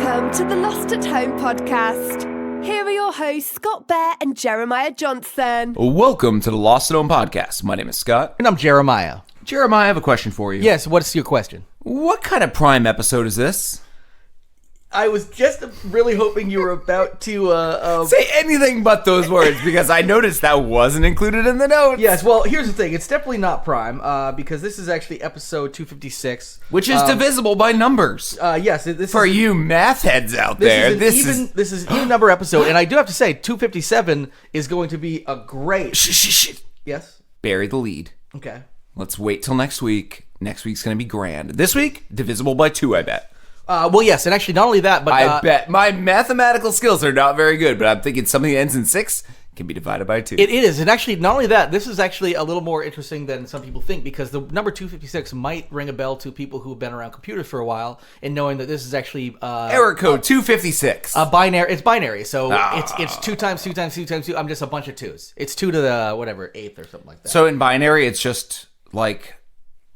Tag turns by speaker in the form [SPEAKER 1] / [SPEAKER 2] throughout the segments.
[SPEAKER 1] Welcome to the Lost at Home podcast. Here are your hosts, Scott Bear and Jeremiah Johnson.
[SPEAKER 2] Welcome to the Lost at Home podcast. My name is Scott.
[SPEAKER 3] And I'm Jeremiah.
[SPEAKER 2] Jeremiah, I have a question for you.
[SPEAKER 3] Yes, what's your question?
[SPEAKER 2] What kind of Prime episode is this?
[SPEAKER 3] I was just really hoping you were about to...
[SPEAKER 2] Say anything but those words, because I noticed that wasn't included in the notes.
[SPEAKER 3] Yes, well, here's the thing. It's definitely not Prime, because this is actually episode 256.
[SPEAKER 2] Which is divisible by numbers.
[SPEAKER 3] Yes, this
[SPEAKER 2] For
[SPEAKER 3] is...
[SPEAKER 2] you math heads out there,
[SPEAKER 3] This is an even number episode, and I do have to say, 257 is going to be a great...
[SPEAKER 2] Shh.
[SPEAKER 3] Yes?
[SPEAKER 2] Bury the lead.
[SPEAKER 3] Okay.
[SPEAKER 2] Let's wait till next week. Next week's going to be grand. This week, divisible by 2, I bet.
[SPEAKER 3] Well, yes, and actually not only that, but...
[SPEAKER 2] I bet. My mathematical skills are not very good, but I'm thinking something that ends in 6 can be divided by 2.
[SPEAKER 3] It is, and actually not only that, this is actually a little more interesting than some people think, because the number 256 might ring a bell to people who have been around computers for a while, and knowing that this is actually...
[SPEAKER 2] Error code 256.
[SPEAKER 3] Binary. It's binary, so it's 2 times 2 times 2 times 2. I'm just a bunch of 2s. It's 2 to the, whatever, 8th or something like that.
[SPEAKER 2] So in binary, it's just like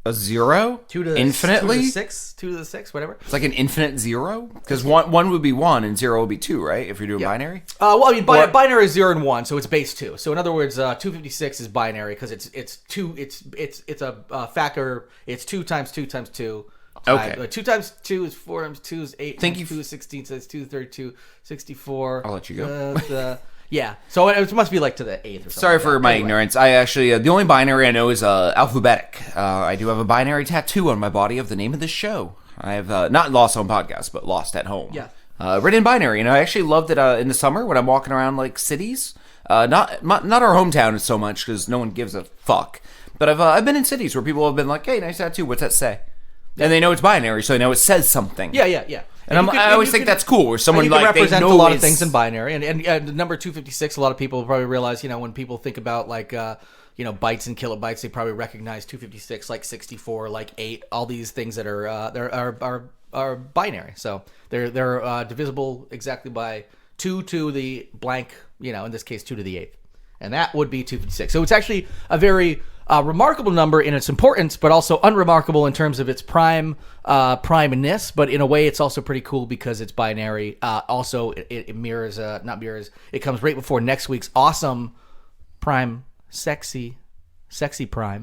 [SPEAKER 2] a 0?
[SPEAKER 3] 2 to the
[SPEAKER 2] infinitely?
[SPEAKER 3] 2 to the 6, 2 to the 6, whatever.
[SPEAKER 2] It's like an infinite 0? Because one would be 1 and 0 would be 2, right? If you're doing binary?
[SPEAKER 3] Well, I mean, binary is 0 and 1, so it's base 2. So in other words, 256 is binary because it's 2. It's a factor. It's 2 times 2 times 2.
[SPEAKER 2] Okay.
[SPEAKER 3] 2 times 2 is 4 times 2 is 8.
[SPEAKER 2] Thank
[SPEAKER 3] times
[SPEAKER 2] you.
[SPEAKER 3] 2 is 16, so it's 2 32, 64.
[SPEAKER 2] I'll let you go.
[SPEAKER 3] Yeah, so it must be like to the 8th or something.
[SPEAKER 2] Sorry for my ignorance. I actually, the only binary I know is alphabetic. I do have a binary tattoo on my body of the name of this show. I have, not Lost Home Podcast, but Lost at Home.
[SPEAKER 3] Yeah.
[SPEAKER 2] Written in binary, and I actually loved it in the summer when I'm walking around like cities. Not our hometown so much, because no one gives a fuck. But I've been in cities where people have been like, hey, nice tattoo, what's that say? And they know it's binary, so they know it says something.
[SPEAKER 3] Yeah.
[SPEAKER 2] And I always think that's cool, where someone like they
[SPEAKER 3] represent
[SPEAKER 2] know
[SPEAKER 3] a lot of things in binary, and the number 256. A lot of people probably realize, when people think about like bytes and kilobytes, they probably recognize 256 like 64, like 8, all these things that are binary. So they're divisible exactly by 2 to the blank, in this case 2 to the 8th, and that would be 256. So it's actually a very remarkable number in its importance, but also unremarkable in terms of its primeness. But in a way, it's also pretty cool because it's binary. Also, it mirrors, not mirrors. It comes right before next week's awesome prime, sexy prime.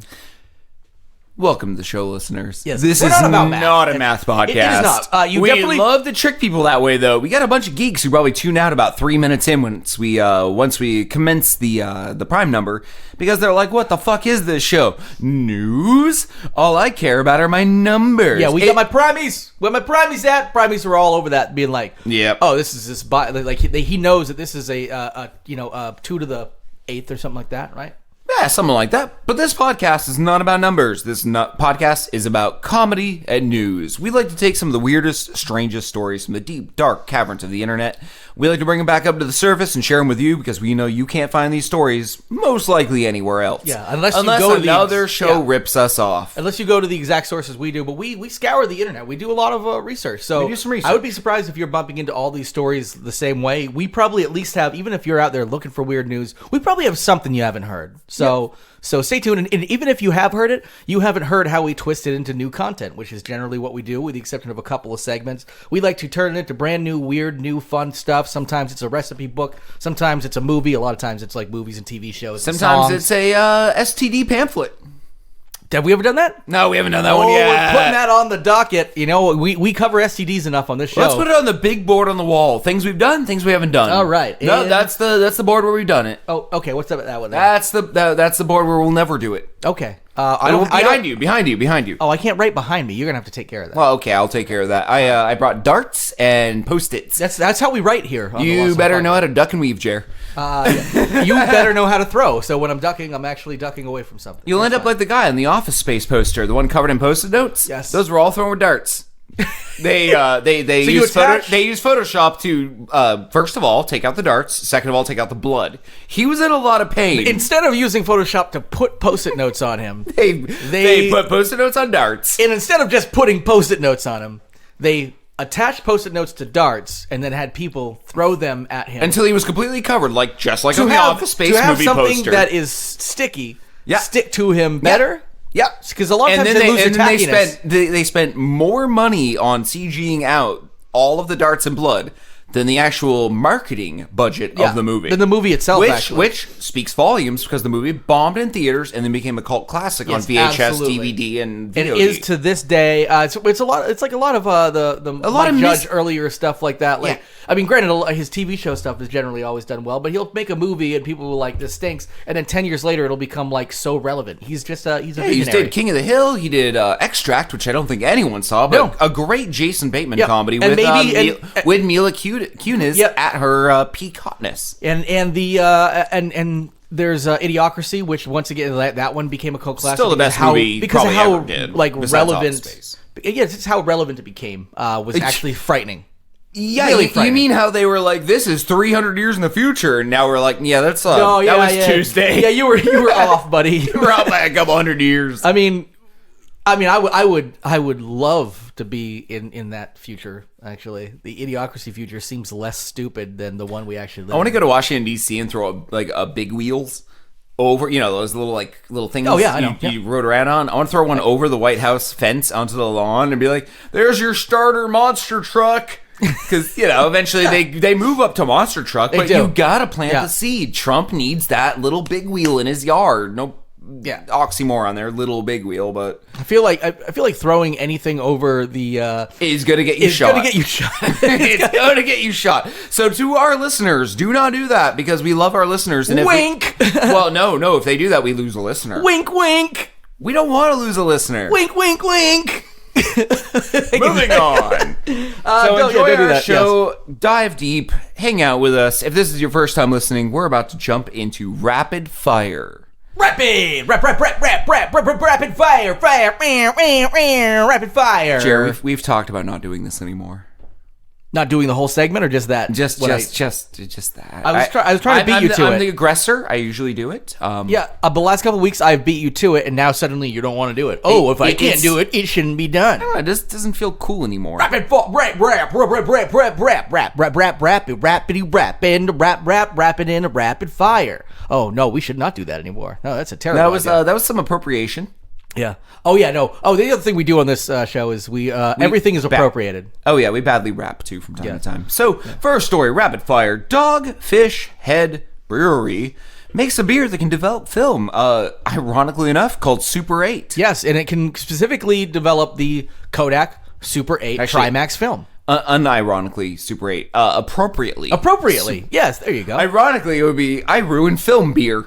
[SPEAKER 2] Welcome to the show, listeners.
[SPEAKER 3] Yes,
[SPEAKER 2] this is not a math podcast.
[SPEAKER 3] It is not.
[SPEAKER 2] We definitely love to trick people that way, though. We got a bunch of geeks who probably tune out about 3 minutes in once we commence the prime number, because they're like, "What the fuck is this show? News? All I care about are my numbers."
[SPEAKER 3] Yeah, got my primies. Where my primies at? Primies are all over that, being like,
[SPEAKER 2] "Yep.
[SPEAKER 3] Oh, this is this." Like he knows that this is a 2 to the 8th or something like that, right?
[SPEAKER 2] Yeah, something like that. But this podcast is not about numbers. This podcast is about comedy and news. We like to take some of the weirdest, strangest stories from the deep, dark caverns of the internet. We like to bring them back up to the surface and share them with you, because we know you can't find these stories most likely anywhere else.
[SPEAKER 3] Yeah, unless
[SPEAKER 2] another show rips us off.
[SPEAKER 3] Unless you go to the exact sources we do. But we scour the internet. We do a lot of research. So
[SPEAKER 2] we do some research.
[SPEAKER 3] I would be surprised if you're bumping into all these stories the same way. We probably at least have, even if you're out there looking for weird news, we probably have something you haven't heard. So stay tuned, and even if you have heard it, you haven't heard how we twist it into new content, which is generally what we do, with the exception of a couple of segments. We like to turn it into brand new, weird, new, fun stuff. Sometimes it's a recipe book. Sometimes it's a movie. A lot of times it's like movies and TV shows.
[SPEAKER 2] Sometimes it's a STD pamphlet.
[SPEAKER 3] Have we ever done that?
[SPEAKER 2] No, we haven't done that one yet.
[SPEAKER 3] We're putting that on the docket. We cover STDs enough on this show.
[SPEAKER 2] Let's put it on the big board on the wall. Things we've done, things we haven't done.
[SPEAKER 3] All right.
[SPEAKER 2] No, that's the board where we've done it.
[SPEAKER 3] Oh, okay. What's up with that one? Then?
[SPEAKER 2] That's the board where we'll never do it.
[SPEAKER 3] Okay.
[SPEAKER 2] Behind you.
[SPEAKER 3] Oh, I can't write behind me. You're gonna have to take care of that.
[SPEAKER 2] Well, okay, I'll take care of that. I brought darts and Post-its.
[SPEAKER 3] That's how we write here.
[SPEAKER 2] You better know how to duck and weave, Jer.
[SPEAKER 3] You better know how to throw. So when I'm ducking, I'm actually ducking away from something.
[SPEAKER 2] You'll end up like the guy in the Office Space poster, the one covered in Post-it notes.
[SPEAKER 3] Yes,
[SPEAKER 2] those were all thrown with darts. They use Photoshop to first of all take out the darts, second of all take out the blood. He was in a lot of pain.
[SPEAKER 3] Instead of using Photoshop to put Post-it notes on him,
[SPEAKER 2] they put Post-it notes on darts.
[SPEAKER 3] And instead of just putting Post-it notes on him, they attached Post-it notes to darts and then had people throw them at him
[SPEAKER 2] until he was completely covered, just like on the Office Space movie poster.
[SPEAKER 3] To have something that is sticky stick to him better.
[SPEAKER 2] Yep.
[SPEAKER 3] Because a lot of times they lose their tackiness.
[SPEAKER 2] They spent more money on CGing out all of the darts and blood than the actual marketing budget of the movie.
[SPEAKER 3] Than the movie itself, actually.
[SPEAKER 2] Which speaks volumes because the movie bombed in theaters and then became a cult classic on VHS,
[SPEAKER 3] absolutely.
[SPEAKER 2] DVD, and
[SPEAKER 3] It
[SPEAKER 2] video.
[SPEAKER 3] is to this day. It's a lot. It's like a lot of the
[SPEAKER 2] lot of
[SPEAKER 3] Judge earlier stuff like that. Like,
[SPEAKER 2] Yeah.
[SPEAKER 3] I mean, granted, his TV show stuff is generally always done well, but he'll make a movie and people will like, this stinks, and then 10 years later it'll become like so relevant. He's just he's a visionary.
[SPEAKER 2] He did King of the Hill. He did Extract, which I don't think anyone saw, but
[SPEAKER 3] No.
[SPEAKER 2] a great Jason Bateman
[SPEAKER 3] Yep.
[SPEAKER 2] comedy
[SPEAKER 3] And
[SPEAKER 2] with Mila Kunis
[SPEAKER 3] Yep.
[SPEAKER 2] at her peak hotness.
[SPEAKER 3] And there's Idiocracy, which once again that one became a cult classic.
[SPEAKER 2] Still the best movie
[SPEAKER 3] because of
[SPEAKER 2] probably
[SPEAKER 3] how
[SPEAKER 2] ever did,
[SPEAKER 3] like
[SPEAKER 2] besides
[SPEAKER 3] relevant.
[SPEAKER 2] Office Space.
[SPEAKER 3] Yeah, it's how relevant it became. Was actually frightening.
[SPEAKER 2] Yeah,
[SPEAKER 3] Really
[SPEAKER 2] you
[SPEAKER 3] frightening.
[SPEAKER 2] mean how they were like, this is 300 years in the future, and now we're like, yeah, that's that was Tuesday.
[SPEAKER 3] Yeah, you were off, buddy.
[SPEAKER 2] We're out by a couple hundred years.
[SPEAKER 3] I mean, I would love to be in that future. Actually, the Idiocracy future seems less stupid than the one we actually live
[SPEAKER 2] I want to
[SPEAKER 3] in.
[SPEAKER 2] go to Washington D.C. and throw a big wheels over, those little things.
[SPEAKER 3] Oh, yeah, I know.
[SPEAKER 2] You rode around on. I want to throw one over the White House fence onto the lawn and be like, "There's your starter monster truck." Because eventually they move up to monster truck, but
[SPEAKER 3] do.
[SPEAKER 2] you gotta plant
[SPEAKER 3] Yeah.
[SPEAKER 2] the seed. Trump needs that little big wheel in his yard. No.
[SPEAKER 3] Yeah.
[SPEAKER 2] Oxymoron there, little big wheel, but
[SPEAKER 3] I feel like throwing anything over the
[SPEAKER 2] is gonna get you
[SPEAKER 3] is
[SPEAKER 2] shot.
[SPEAKER 3] gonna get you shot.
[SPEAKER 2] It's gonna get you shot. So to our listeners, do not do that because we love our listeners. And
[SPEAKER 3] Wink.
[SPEAKER 2] Well, no. If they do that, we lose a listener.
[SPEAKER 3] Wink, wink.
[SPEAKER 2] We don't want to lose a listener.
[SPEAKER 3] Wink, wink, wink.
[SPEAKER 2] Moving on. So enjoy our show. Dive deep. Hang out with us. If this is your first time listening, we're about to jump into rapid fire.
[SPEAKER 3] Rapid fire, rapid fire.
[SPEAKER 2] Jerry, we've talked about not doing this anymore.
[SPEAKER 3] Not doing the whole segment or just that?
[SPEAKER 2] Just that.
[SPEAKER 3] I was trying to beat you to
[SPEAKER 2] I'm
[SPEAKER 3] it.
[SPEAKER 2] the aggressor. I usually do it.
[SPEAKER 3] Yeah, the last couple of weeks I've beat you to it, and now suddenly you don't want to do it. Oh, if I can't do it, it shouldn't be done.
[SPEAKER 2] I don't know. It just doesn't feel cool anymore.
[SPEAKER 3] Rapid fire, rap it in a rapid fire. Oh no, we should not do that anymore. No, that's a terrible.
[SPEAKER 2] That was some appropriation.
[SPEAKER 3] Yeah. Oh yeah. No. Oh, the other thing we do on this show is we everything is appropriated.
[SPEAKER 2] Oh yeah, we badly rap too from time to time. So first story, rapid fire. Dogfish Head Brewery makes a beer that can develop film. Ironically enough, called Super 8.
[SPEAKER 3] Yes, and it can specifically develop the Kodak Super 8
[SPEAKER 2] Actually,
[SPEAKER 3] Trimax film.
[SPEAKER 2] Unironically, Super 8. Appropriately.
[SPEAKER 3] Appropriately. Yes, there you go.
[SPEAKER 2] Ironically, it would be I ruined film beer.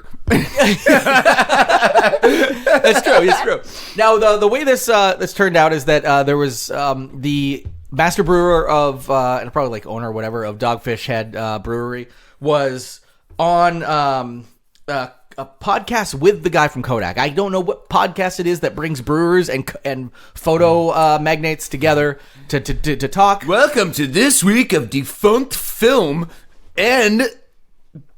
[SPEAKER 3] That's true. It's true. Now, the way this turned out is that there was the master brewer of and probably like owner or whatever of Dogfish Head Brewery was on a podcast with the guy from Kodak. I don't know what podcast it is that brings brewers and photo magnates together to talk.
[SPEAKER 2] Welcome to this week of defunct film and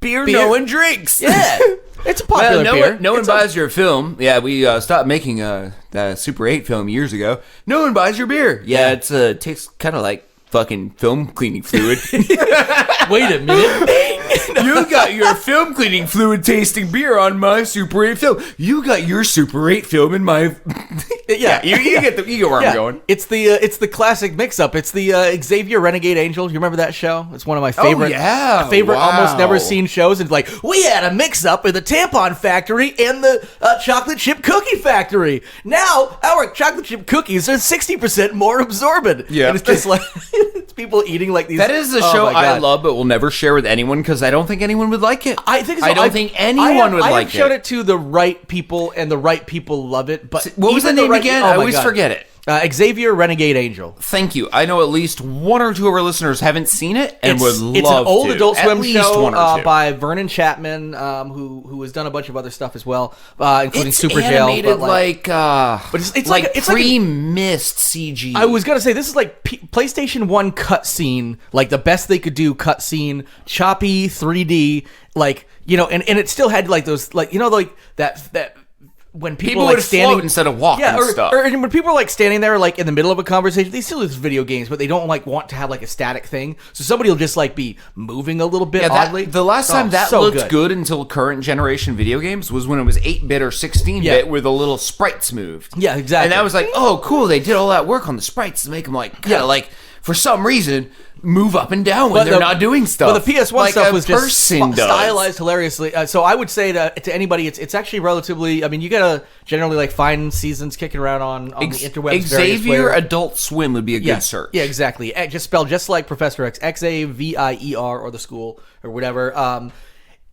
[SPEAKER 2] beer no one drinks.
[SPEAKER 3] Yeah. It's a popular beer.
[SPEAKER 2] No one buys your film. Yeah, we stopped making the Super 8 film years ago. No one buys your beer. Yeah, it's tastes kind of like fucking film cleaning fluid.
[SPEAKER 3] Wait a minute.
[SPEAKER 2] You got your film cleaning fluid tasting beer on my Super 8 film. You got your Super 8 film in my...
[SPEAKER 3] Yeah,
[SPEAKER 2] you get where I'm going.
[SPEAKER 3] It's the classic mix-up. It's the Xavier Renegade Angel. You remember that show? It's one of my favorite,
[SPEAKER 2] Wow.
[SPEAKER 3] almost never seen shows. It's like, we had a mix-up in the tampon factory and the chocolate chip cookie factory. Now our chocolate chip cookies are 60% more absorbent.
[SPEAKER 2] Yeah.
[SPEAKER 3] And it's just like it's people eating like these.
[SPEAKER 2] That is a
[SPEAKER 3] oh
[SPEAKER 2] show
[SPEAKER 3] my
[SPEAKER 2] I
[SPEAKER 3] God.
[SPEAKER 2] love, but will never share with anyone because I don't think anyone would like it.
[SPEAKER 3] I think so.
[SPEAKER 2] I don't think anyone would
[SPEAKER 3] I
[SPEAKER 2] like
[SPEAKER 3] have showed it to the right people, and the right people love it. But
[SPEAKER 2] What was the
[SPEAKER 3] even
[SPEAKER 2] name
[SPEAKER 3] right-
[SPEAKER 2] again?
[SPEAKER 3] oh
[SPEAKER 2] I
[SPEAKER 3] my
[SPEAKER 2] always
[SPEAKER 3] God.
[SPEAKER 2] forget it.
[SPEAKER 3] Xavier Renegade Angel.
[SPEAKER 2] Thank you. I know at least one or two of our listeners haven't seen it and would love to.
[SPEAKER 3] It's an old Adult
[SPEAKER 2] At
[SPEAKER 3] Swim
[SPEAKER 2] least
[SPEAKER 3] show
[SPEAKER 2] one or two.
[SPEAKER 3] by Vernon Chapman, who has done a bunch of other stuff as well, including
[SPEAKER 2] It's
[SPEAKER 3] Super Jail.
[SPEAKER 2] animated
[SPEAKER 3] But it's
[SPEAKER 2] like
[SPEAKER 3] like- it's like-
[SPEAKER 2] pre-missed CG.
[SPEAKER 3] I was gonna say this is like PlayStation 1 cutscene, like the best they could do cutscene, choppy 3D, like and it still had like those like that when people like
[SPEAKER 2] would
[SPEAKER 3] standing
[SPEAKER 2] float instead of walk
[SPEAKER 3] yeah,
[SPEAKER 2] and stuff.
[SPEAKER 3] or when people are like standing there like in the middle of a conversation, they still use video games, but they don't like want to have like a static thing. So somebody will just like be moving a little bit oddly.
[SPEAKER 2] The last time that
[SPEAKER 3] so
[SPEAKER 2] looked good until current generation video games was when it was 8-bit or 16-bit where the little sprites moved.
[SPEAKER 3] Yeah, exactly.
[SPEAKER 2] And that was like, oh, cool, they did all that work on the sprites to make them like kind of like for some reason, move up and down when they're not doing stuff.
[SPEAKER 3] Well, the PS1
[SPEAKER 2] like
[SPEAKER 3] stuff
[SPEAKER 2] a
[SPEAKER 3] was just
[SPEAKER 2] person does.
[SPEAKER 3] stylized hilariously. So I would say to anybody, it's actually relatively. I mean, you gotta generally like find seasons kicking around on the interwebs.
[SPEAKER 2] Xavier Adult Swim would be a good search.
[SPEAKER 3] Yeah, exactly. Just spelled just like Professor X, Xavier, or the school or whatever.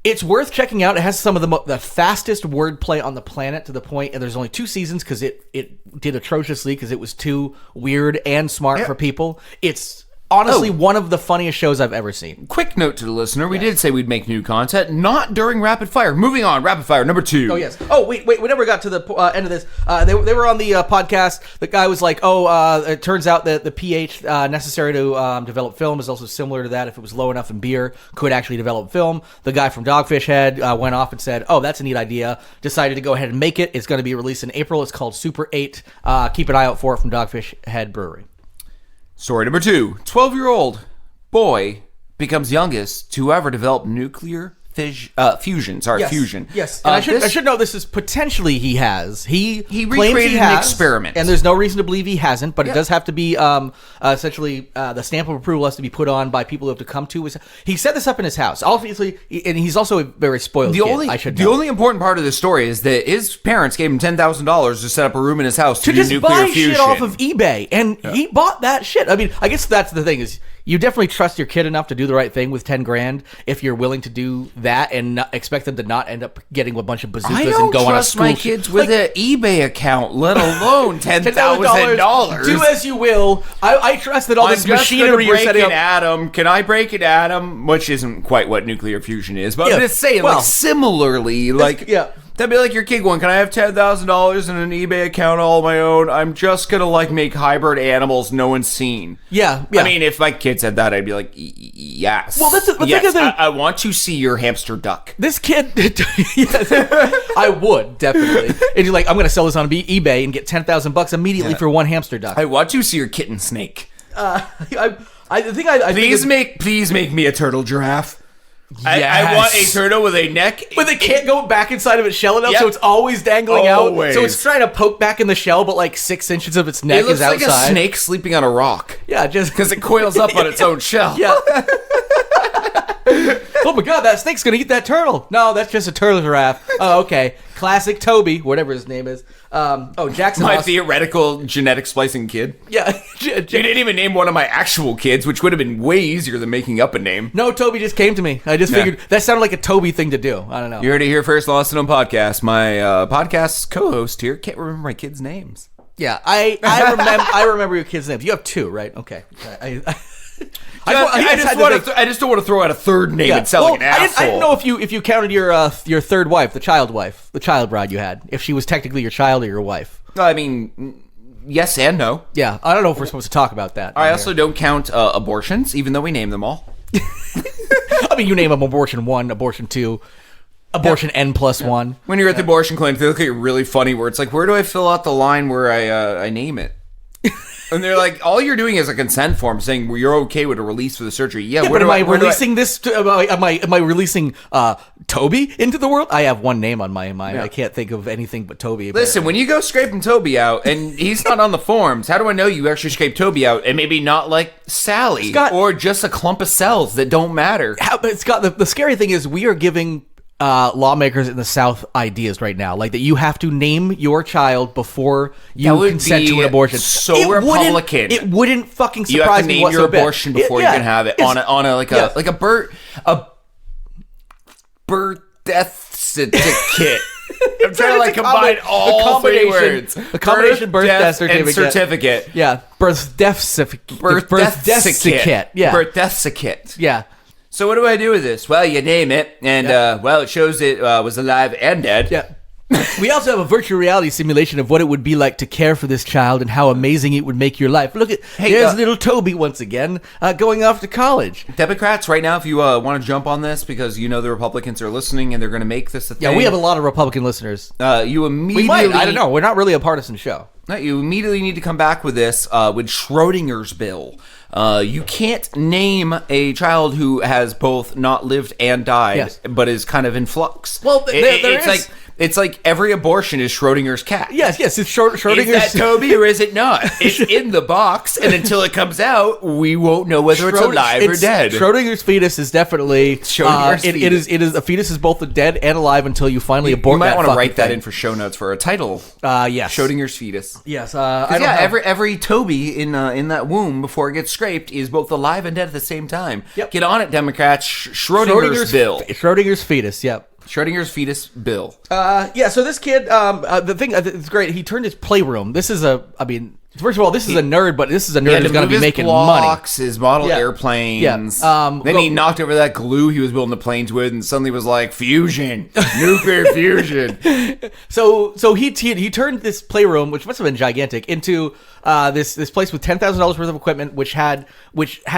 [SPEAKER 3] It's worth checking out. It has some of the fastest wordplay on the planet to the point, and there's only 2 seasons because it did atrociously because it was too weird and smart for people. It's honestly one of the funniest shows I've ever seen.
[SPEAKER 2] Quick note to the listener: we did say we'd make new content, not during Rapid Fire. Moving on, Rapid Fire number 2.
[SPEAKER 3] Oh yes. Oh wait. We never got to the end of this. They were on the podcast. The guy was like, it turns out that the pH necessary to develop film is also similar to that. If it was low enough in beer, could actually develop film. The guy from Dogfish Head went off and said, "Oh, that's a neat idea." Decided to go ahead and make it. It's going to be released in April. It's called Super 8. Keep an eye out for it from Dogfish Head Brewery.
[SPEAKER 2] Story number 2. 12-year-old boy becomes youngest to ever develop nuclear fusion. Fusion.
[SPEAKER 3] Yes, and I should know this is potentially he has. He claims
[SPEAKER 2] recreated
[SPEAKER 3] he
[SPEAKER 2] an
[SPEAKER 3] has,
[SPEAKER 2] experiment,
[SPEAKER 3] and there's no reason to believe he hasn't. But it does have to be essentially the stamp of approval has to be put on by people who have to come to his. He set this up in his house, obviously, and he's also a very spoiled kid.
[SPEAKER 2] The only important part of this story is that his parents gave him $10,000 to set up a room in his house to do
[SPEAKER 3] just
[SPEAKER 2] nuclear
[SPEAKER 3] buy
[SPEAKER 2] fusion
[SPEAKER 3] shit off of eBay, and he bought that shit. I mean, I guess that's the thing is. You definitely trust your kid enough to do the right thing with $10,000 if you're willing to do that and not expect them to not end up getting a bunch of bazookas and go on a school.
[SPEAKER 2] I don't trust my kids with an eBay account, let alone $10,000.
[SPEAKER 3] Do as you will. I trust that all this machinery you're setting up.
[SPEAKER 2] Atom. Can I break an atom? Which isn't quite what nuclear fusion is, but I'm just saying, like similarly, like that'd be like your kid going, "Can I have $10,000 in an eBay account all my own? I'm just gonna like make hybrid animals no one's seen."
[SPEAKER 3] Yeah.
[SPEAKER 2] I mean, if my kid said that, I'd be like, "Yes."
[SPEAKER 3] Well, that's the thing.
[SPEAKER 2] I want to see your hamster duck.
[SPEAKER 3] This kid, I would definitely. And you're like, I'm gonna sell this on eBay and get $10,000 immediately for one hamster duck.
[SPEAKER 2] I want to see your kitten snake.
[SPEAKER 3] Please
[SPEAKER 2] make me a turtle giraffe.
[SPEAKER 3] Yes.
[SPEAKER 2] I want a turtle with a neck.
[SPEAKER 3] But they can't go back inside of its shell enough, so it's always dangling out. So it's trying to poke back in the shell, but like 6 inches of its neck is outside.
[SPEAKER 2] It looks like a snake sleeping on a rock.
[SPEAKER 3] Yeah, just
[SPEAKER 2] because it coils up on its own shell.
[SPEAKER 3] Yeah. Oh my god, that snake's gonna eat that turtle. No, that's just a turtle giraffe. Oh, okay. Classic Toby, whatever his name is. Jackson.
[SPEAKER 2] My theoretical genetic splicing kid.
[SPEAKER 3] Yeah.
[SPEAKER 2] You didn't even name one of my actual kids, which would have been way easier than making up a name.
[SPEAKER 3] No, Toby just came to me. I just figured that sounded like a Toby thing to do. I don't know.
[SPEAKER 2] You heard it here first, Lost and On Podcast. My podcast co-host here can't remember my kids' names.
[SPEAKER 3] Yeah, I remember your kids' names. You have 2, right? Okay.
[SPEAKER 2] I just don't want to throw out a third name and sound like an asshole.
[SPEAKER 3] I didn't know if you counted your third wife, the child bride you had, if she was technically your child or your wife.
[SPEAKER 2] I mean, yes and no.
[SPEAKER 3] Yeah, I don't know if we're supposed to talk about that.
[SPEAKER 2] I also don't count abortions, even though we name them all.
[SPEAKER 3] I mean, you name them abortion 1, abortion 2, abortion N+1.
[SPEAKER 2] When you're at the abortion clinic, they look at you really funny where it's like, where do I fill out the line where I name it? And they're like, all you're doing is a consent form saying you're okay with a release for the surgery. Yeah,
[SPEAKER 3] but am I releasing this? Am I releasing Toby into the world? I have one name on my mind. Yeah. I can't think of anything but Toby.
[SPEAKER 2] Listen, when you go scraping Toby out and he's not on the forms, how do I know you actually scraped Toby out and maybe not like Sally or just a clump of cells that don't matter?
[SPEAKER 3] It's got the scary thing is we are giving lawmakers in the South ideas right now, like that you have to name your child before you consent to an abortion.
[SPEAKER 2] So Republican.
[SPEAKER 3] It wouldn't fucking surprise me.
[SPEAKER 2] You have to name your
[SPEAKER 3] whatsoever.
[SPEAKER 2] abortion before you can have it on a birth death certificate. I'm trying to combine all 3 words.
[SPEAKER 3] A combination birth death
[SPEAKER 2] certificate.
[SPEAKER 3] Yeah, birth death certificate.
[SPEAKER 2] Birth death certificate.
[SPEAKER 3] Yeah,
[SPEAKER 2] birth death certificate.
[SPEAKER 3] Yeah.
[SPEAKER 2] So what do I do with this? Well, you name it, and it shows it was alive and dead.
[SPEAKER 3] Yeah. We also have a virtual reality simulation of what it would be like to care for this child and how amazing it would make your life. Look at there's little Toby once again going off to college.
[SPEAKER 2] Democrats, right now, if you want to jump on this because you know the Republicans are listening and they're going to make this a thing.
[SPEAKER 3] Yeah, we have a lot of Republican listeners.
[SPEAKER 2] You immediately,
[SPEAKER 3] we might. I don't know. We're not really a partisan show.
[SPEAKER 2] No, you immediately need to come back with this with Schrödinger's bill. You can't name a child who has both not lived and died, but is kind of in flux.
[SPEAKER 3] Well, it's like
[SPEAKER 2] It's like every abortion is Schrödinger's cat.
[SPEAKER 3] Yes, it's Schrödinger's.
[SPEAKER 2] Is that Toby or is it not? It's in the box, and until it comes out, we won't know whether it's alive or dead.
[SPEAKER 3] Schrödinger's fetus is definitely
[SPEAKER 2] Schrödinger's fetus.
[SPEAKER 3] It is a fetus is both dead and alive until you finally abort.
[SPEAKER 2] You might want to write that
[SPEAKER 3] thing.
[SPEAKER 2] in for show notes for a title.
[SPEAKER 3] Yes,
[SPEAKER 2] Schrödinger's fetus.
[SPEAKER 3] Yes,
[SPEAKER 2] every Toby in that womb before it gets scraped is both alive and dead at the same time.
[SPEAKER 3] Yep.
[SPEAKER 2] Get on it, Democrats. Schrödinger's bill.
[SPEAKER 3] Schrödinger's fetus. Yep.
[SPEAKER 2] Schrödinger's fetus bill.
[SPEAKER 3] So this kid, the thing, it's great. He turned his playroom. This is first of all, this is a nerd, but this is a nerd who's going to be making
[SPEAKER 2] blocks,
[SPEAKER 3] money.
[SPEAKER 2] His model airplanes.
[SPEAKER 3] Yeah.
[SPEAKER 2] Then he knocked over that glue he was building the planes with, and suddenly was like, fusion, nuclear fusion.
[SPEAKER 3] So he turned this playroom, which must have been gigantic, into this place with $10,000 worth of equipment, which had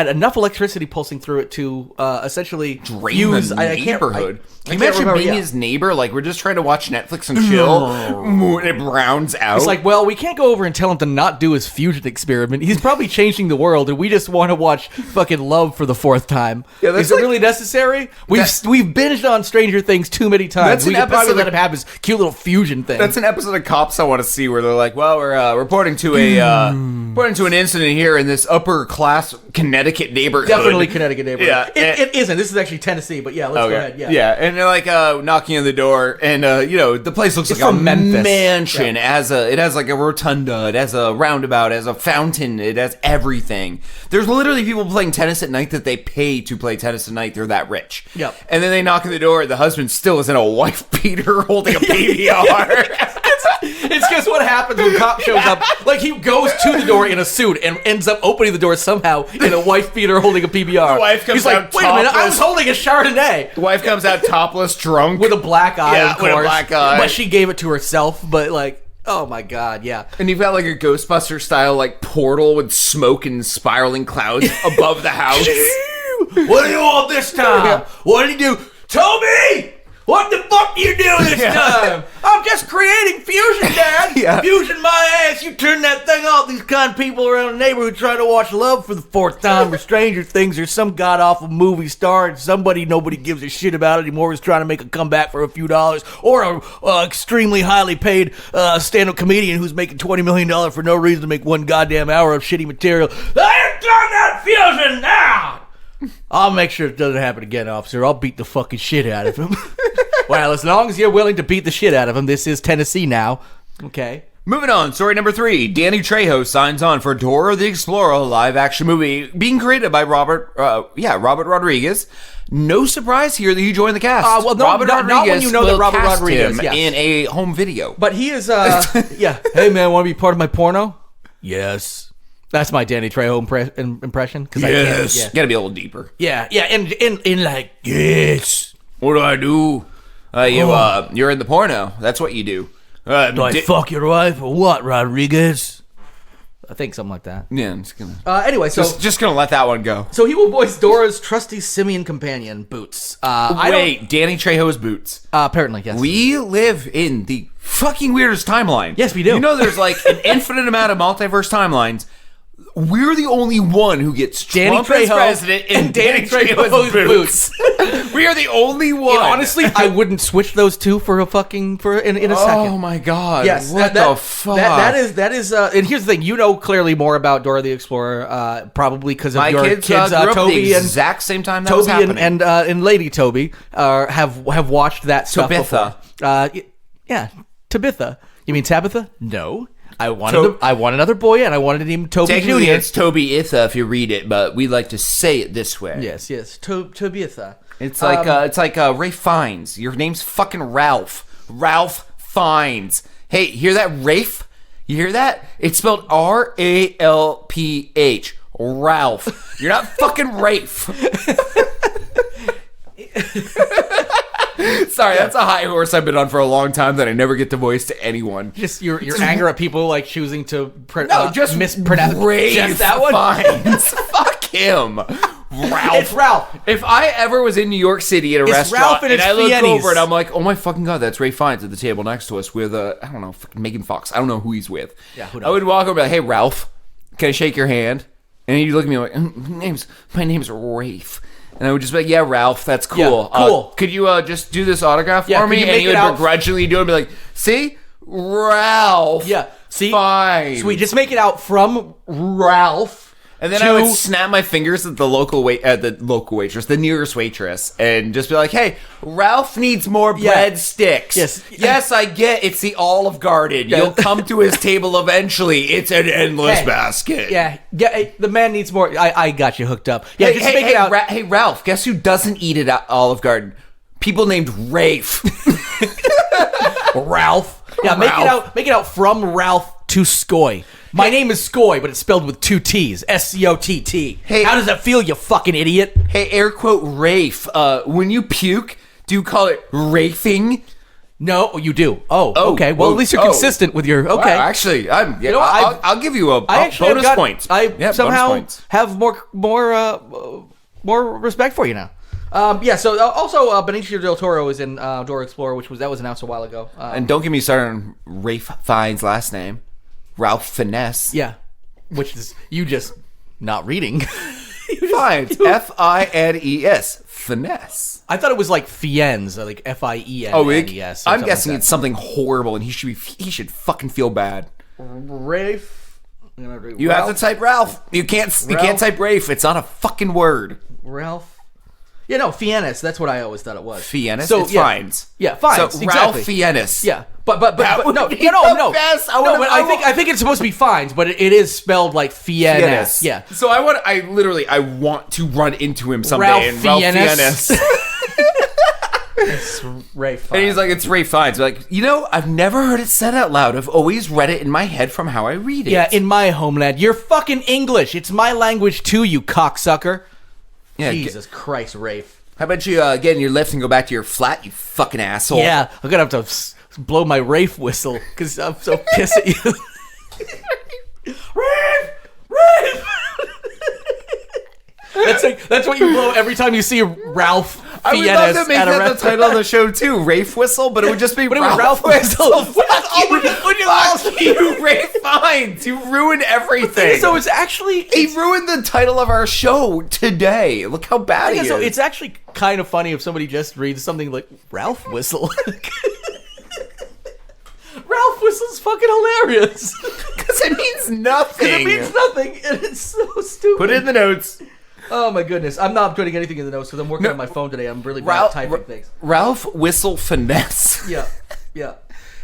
[SPEAKER 3] enough electricity pulsing through it to essentially
[SPEAKER 2] drain
[SPEAKER 3] fuse
[SPEAKER 2] the neighborhood. Can you
[SPEAKER 3] can't
[SPEAKER 2] imagine
[SPEAKER 3] remember,
[SPEAKER 2] being his neighbor? Like, we're just trying to watch Netflix and chill, and it browns out.
[SPEAKER 3] It's like, well, we can't go over and tell him to not do his fusion experiment. He's probably changing the world, and we just want to watch fucking Love for the fourth time.
[SPEAKER 2] Yeah, that's
[SPEAKER 3] Is it really necessary? We've binged on Stranger Things too many times.
[SPEAKER 2] That's
[SPEAKER 3] We
[SPEAKER 2] an
[SPEAKER 3] could probably
[SPEAKER 2] episode
[SPEAKER 3] let him have his cute little fusion thing.
[SPEAKER 2] That's an episode of Cops I want to see where they're like, well, we're reporting to an incident here in this upper class Connecticut neighborhood.
[SPEAKER 3] Definitely Connecticut neighborhood.
[SPEAKER 2] Yeah,
[SPEAKER 3] it isn't. This is actually Tennessee, but yeah, let's go ahead.
[SPEAKER 2] Yeah, and they're like knocking on the door, and the place looks like a
[SPEAKER 3] from Memphis.
[SPEAKER 2] mansion. It has like a rotunda, it has a roundabout, it has a fountain, it has everything. There's literally people playing tennis at night that they pay to play tennis at night. They're that rich.
[SPEAKER 3] Yep.
[SPEAKER 2] And then they knock on the door, the husband still is in a wife beater holding a PBR.
[SPEAKER 3] It's just what happens when cop shows up. Like, he goes to the door in a suit and ends up opening the door somehow in a wife beater holding a PBR.
[SPEAKER 2] The wife comes
[SPEAKER 3] He's like,
[SPEAKER 2] out
[SPEAKER 3] wait a minute, I was
[SPEAKER 2] topless.
[SPEAKER 3] holding a Chardonnay.
[SPEAKER 2] The wife comes out topless, drunk.
[SPEAKER 3] With a black eye,
[SPEAKER 2] Yeah,
[SPEAKER 3] of
[SPEAKER 2] with a
[SPEAKER 3] course.
[SPEAKER 2] black eye.
[SPEAKER 3] But she gave it to herself, but like, oh my God, yeah.
[SPEAKER 2] And you've got like a Ghostbuster style like portal with smoke and spiraling clouds above the house.
[SPEAKER 3] What do you want this time? What did you do? Toby! What the fuck do you do this time? I'm just creating fusion, Dad.
[SPEAKER 2] Yeah.
[SPEAKER 3] Fusion my ass. You turn that thing off. These kind of people around the neighborhood trying to watch Love for the fourth time or Stranger Things or some god-awful movie star and somebody nobody gives a shit about anymore is trying to make a comeback for a few dollars, or a extremely highly paid stand-up comedian who's making $20 million for no reason to make one goddamn hour of shitty material. I turn that fusion now! I'll make sure it doesn't happen again, officer. I'll beat the fucking shit out of him. Well, as long as you're willing to beat the shit out of him, this is Tennessee now. Okay.
[SPEAKER 2] Moving on, story number 3. Danny Trejo signs on for Dora the Explorer live-action movie being created by Robert Rodriguez. No surprise here that he joined the cast.
[SPEAKER 3] Not when you know that Robert Rodriguez, yes.
[SPEAKER 2] in a home video.
[SPEAKER 3] But he is, yeah. Hey, man, want to be part of my porno? Yes. That's my Danny Trejo impression.
[SPEAKER 2] Yes. Gotta be a little deeper.
[SPEAKER 3] Yeah, and like, yes.
[SPEAKER 2] What do I do? You're in the porno. That's what you do.
[SPEAKER 3] Do I fuck your wife or what, Rodriguez? I think something like that.
[SPEAKER 2] Yeah, I'm just gonna.
[SPEAKER 3] Anyway, so
[SPEAKER 2] just gonna let that one go.
[SPEAKER 3] So he will voice Dora's trusty simian companion, Boots.
[SPEAKER 2] Danny Trejo's Boots.
[SPEAKER 3] Apparently, yes.
[SPEAKER 2] We live in the fucking weirdest timeline.
[SPEAKER 3] Yes, we do.
[SPEAKER 2] You know, there's like an infinite amount of multiverse timelines. We're the only one who gets
[SPEAKER 3] Danny
[SPEAKER 2] Trump as
[SPEAKER 3] Trejo
[SPEAKER 2] president and Danny Trejo's Boots. We are the only one.
[SPEAKER 3] And honestly, I wouldn't switch those two for a second.
[SPEAKER 2] Oh my God!
[SPEAKER 3] Yes,
[SPEAKER 2] what the fuck?
[SPEAKER 3] That is. And here's the thing: you know clearly more about Dora the Explorer, probably because of your kids,
[SPEAKER 2] grew up
[SPEAKER 3] Toby
[SPEAKER 2] the
[SPEAKER 3] and
[SPEAKER 2] exact same time that
[SPEAKER 3] Toby
[SPEAKER 2] was happening.
[SPEAKER 3] and Lady Toby have watched that stuff
[SPEAKER 2] Tabitha.
[SPEAKER 3] before. Yeah, Tabitha. You mean Tabitha? No. I want another boy, and I wanted to name him Toby
[SPEAKER 2] Technically,
[SPEAKER 3] Jr.
[SPEAKER 2] it's Toby Itha if you read it, but we like to say it this way.
[SPEAKER 3] Yes, Tobiitha.
[SPEAKER 2] It's like Ray Fiennes. Your name's fucking Ralph. Ralph Fiennes. Hey, hear that, Rafe? You hear that? It's spelled R-A-L-P-H. Ralph. You're not fucking Rafe. Sorry, that's a high horse I've been on for a long time that I never get to voice to anyone.
[SPEAKER 3] Just your anger at people like choosing to
[SPEAKER 2] mispronounce
[SPEAKER 3] just that one.
[SPEAKER 2] Fiennes. Fuck him. Ralph.
[SPEAKER 3] It's Ralph.
[SPEAKER 2] If I ever was in New York City at a restaurant
[SPEAKER 3] Ralph and
[SPEAKER 2] I look
[SPEAKER 3] Fiennes.
[SPEAKER 2] over and I'm like, oh my fucking God, that's Ray Fiennes at the table next to us with, I don't know, fucking Megan Fox. I don't know who he's with.
[SPEAKER 3] Yeah, who knows?
[SPEAKER 2] I would walk over and be like, hey, Ralph, can I shake your hand? And he'd look at me like, my name's Rafe. And I would just be like, yeah, Ralph, that's cool.
[SPEAKER 3] Yeah, cool.
[SPEAKER 2] Could you just do this autograph for
[SPEAKER 3] could
[SPEAKER 2] me?
[SPEAKER 3] you
[SPEAKER 2] And
[SPEAKER 3] make
[SPEAKER 2] he
[SPEAKER 3] it
[SPEAKER 2] would
[SPEAKER 3] out-
[SPEAKER 2] begrudgingly do it and be like, see? Ralph.
[SPEAKER 3] Yeah. See?
[SPEAKER 2] Fine.
[SPEAKER 3] Sweet. Just make it out from Ralph.
[SPEAKER 2] And then I would snap my fingers at the waitress, the nearest waitress, and just be like, "Hey, Ralph needs more breadsticks." Yes, I get it's the Olive Garden. You'll come to his table eventually. It's an endless basket.
[SPEAKER 3] Yeah. The man needs more. I got you hooked up. Yeah, just make it out.
[SPEAKER 2] Hey, Ralph, guess who doesn't eat at Olive Garden? People named Rafe.
[SPEAKER 3] Ralph. Yeah,
[SPEAKER 2] Ralph.
[SPEAKER 3] make it out from Ralph to Skoy. My name is Skoy, but it's spelled with 2 T's. Scott.
[SPEAKER 2] Hey.
[SPEAKER 3] How does that feel, you fucking idiot?
[SPEAKER 2] Hey, air quote Rafe. When you puke, do you call it rafing?
[SPEAKER 3] No, you do. Oh, okay. Well, at least you're consistent with your. Okay.
[SPEAKER 2] Wow, actually, I'll give you a
[SPEAKER 3] actually
[SPEAKER 2] bonus
[SPEAKER 3] got,
[SPEAKER 2] points.
[SPEAKER 3] I somehow have more respect for you now. So also Benicio del Toro is in Dora Explorer, that was announced a while ago.
[SPEAKER 2] And don't get me started on Rafe Fiennes' last name, Ralph Finesse.
[SPEAKER 3] Yeah, which is you just not reading.
[SPEAKER 2] Fiennes, Fines, Finesse.
[SPEAKER 3] I thought it was like Fiennes, like Fiennes.
[SPEAKER 2] I'm guessing it's something horrible, and he should fucking feel bad.
[SPEAKER 3] Rafe.
[SPEAKER 2] You have to type Ralph. You can't type Rafe. It's not a fucking word.
[SPEAKER 3] Ralph. Yeah, no, Fiennes. That's what I always thought it was.
[SPEAKER 2] Fiennes? So, it's Fiennes.
[SPEAKER 3] Yeah, Fiennes.
[SPEAKER 2] So
[SPEAKER 3] exactly.
[SPEAKER 2] Ralph Fiennes.
[SPEAKER 3] Yeah, but no.
[SPEAKER 2] Best.
[SPEAKER 3] I think it's supposed to be Fiennes, but it is spelled like Fiennes. Yeah.
[SPEAKER 2] So I want to run into him someday.
[SPEAKER 3] Ralph
[SPEAKER 2] and Fiennes.
[SPEAKER 3] It's Ray Fiennes.
[SPEAKER 2] And he's like, it's Ray Fiennes. Like, I've never heard it said out loud. I've always read it in my head from how I read it.
[SPEAKER 3] Yeah, in my homeland. You're fucking English. It's my language too, you cocksucker.
[SPEAKER 2] Yeah,
[SPEAKER 3] Jesus Christ, Rafe.
[SPEAKER 2] How about you get in your lift and go back to your flat, you fucking asshole?
[SPEAKER 3] Yeah, I'm going to have to blow my Rafe whistle because I'm so pissed at you. Rafe! Rafe! That's what you blow every time you see Ralph Fiennes.
[SPEAKER 2] I would love to make that the title of the show too, Rafe Whistle, but it would just be
[SPEAKER 3] Ralph Whistle.
[SPEAKER 2] Fuck you, Rafe Fiennes. You ruined everything.
[SPEAKER 3] So it's actually...
[SPEAKER 2] He ruined the title of our show today. Look how bad he is.
[SPEAKER 3] So it's actually kind of funny if somebody just reads something like Ralph Whistle. Ralph Whistle's fucking hilarious.
[SPEAKER 2] Because it means nothing.
[SPEAKER 3] And it's so stupid.
[SPEAKER 2] Put it in the notes.
[SPEAKER 3] Oh my goodness. I'm not putting anything in the notes because I'm working on my phone today. I'm really bad at typing things.
[SPEAKER 2] Ralph Whistle Finesse.
[SPEAKER 3] Yeah.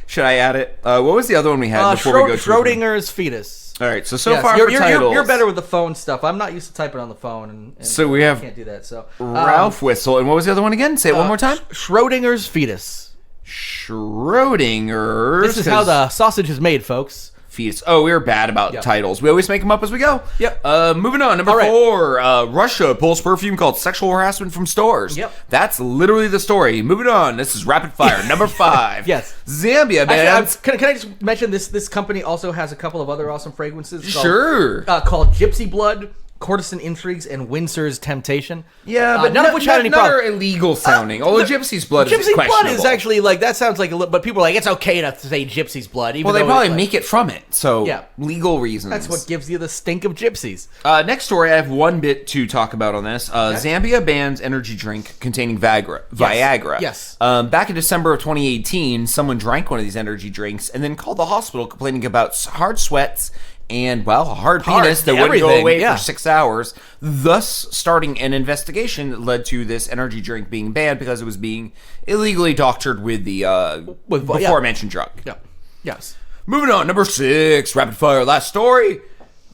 [SPEAKER 2] Should I add it? What was the other one we had before we go to
[SPEAKER 3] Schrodinger's Fetus.
[SPEAKER 2] All right, so far for titles.
[SPEAKER 3] You're better with the phone stuff. I'm not used to typing on the phone. And
[SPEAKER 2] so we have...
[SPEAKER 3] I can't do that. So
[SPEAKER 2] Ralph Whistle. And what was the other one again? Say it one more time.
[SPEAKER 3] Schrodinger's Fetus.
[SPEAKER 2] Schrodinger's...
[SPEAKER 3] This is how the sausage is made, folks.
[SPEAKER 2] Fetus. Oh, we're bad about titles. We always make them up as we go.
[SPEAKER 3] Yep.
[SPEAKER 2] Moving on. Number 4. Russia pulls perfume called sexual harassment from stores.
[SPEAKER 3] Yep.
[SPEAKER 2] That's literally the story. Moving on. This is rapid fire. Number 5.
[SPEAKER 3] Yes.
[SPEAKER 2] Zambia, man.
[SPEAKER 3] Actually, can I just mention this company also has a couple of other awesome fragrances.
[SPEAKER 2] Sure.
[SPEAKER 3] Called Gypsy Blood, Courtesan Intrigues, and Windsor's Temptation.
[SPEAKER 2] Yeah, but
[SPEAKER 3] none of which had any problem.
[SPEAKER 2] None are illegal sounding. Although Gypsy's Blood is questionable.
[SPEAKER 3] Gypsy's Blood is actually like, that sounds like a little, but people are like, it's okay to say Gypsy's Blood. Even
[SPEAKER 2] well, they
[SPEAKER 3] though
[SPEAKER 2] probably make it from it. So,
[SPEAKER 3] yeah.
[SPEAKER 2] Legal reasons.
[SPEAKER 3] That's what gives you the stink of gypsies.
[SPEAKER 2] Next story, I have one bit to talk about on this. Zambia bans energy drink containing Viagra.
[SPEAKER 3] Yes.
[SPEAKER 2] Back in December of 2018, someone drank one of these energy drinks and then called the hospital complaining about hard sweats and, well, a hard penis that wouldn't go away for 6 hours, thus starting an investigation that led to this energy drink being banned because it was being illegally doctored with the before-mentioned drug.
[SPEAKER 3] Yeah. Yes.
[SPEAKER 2] Moving on, number 6, rapid fire, last story.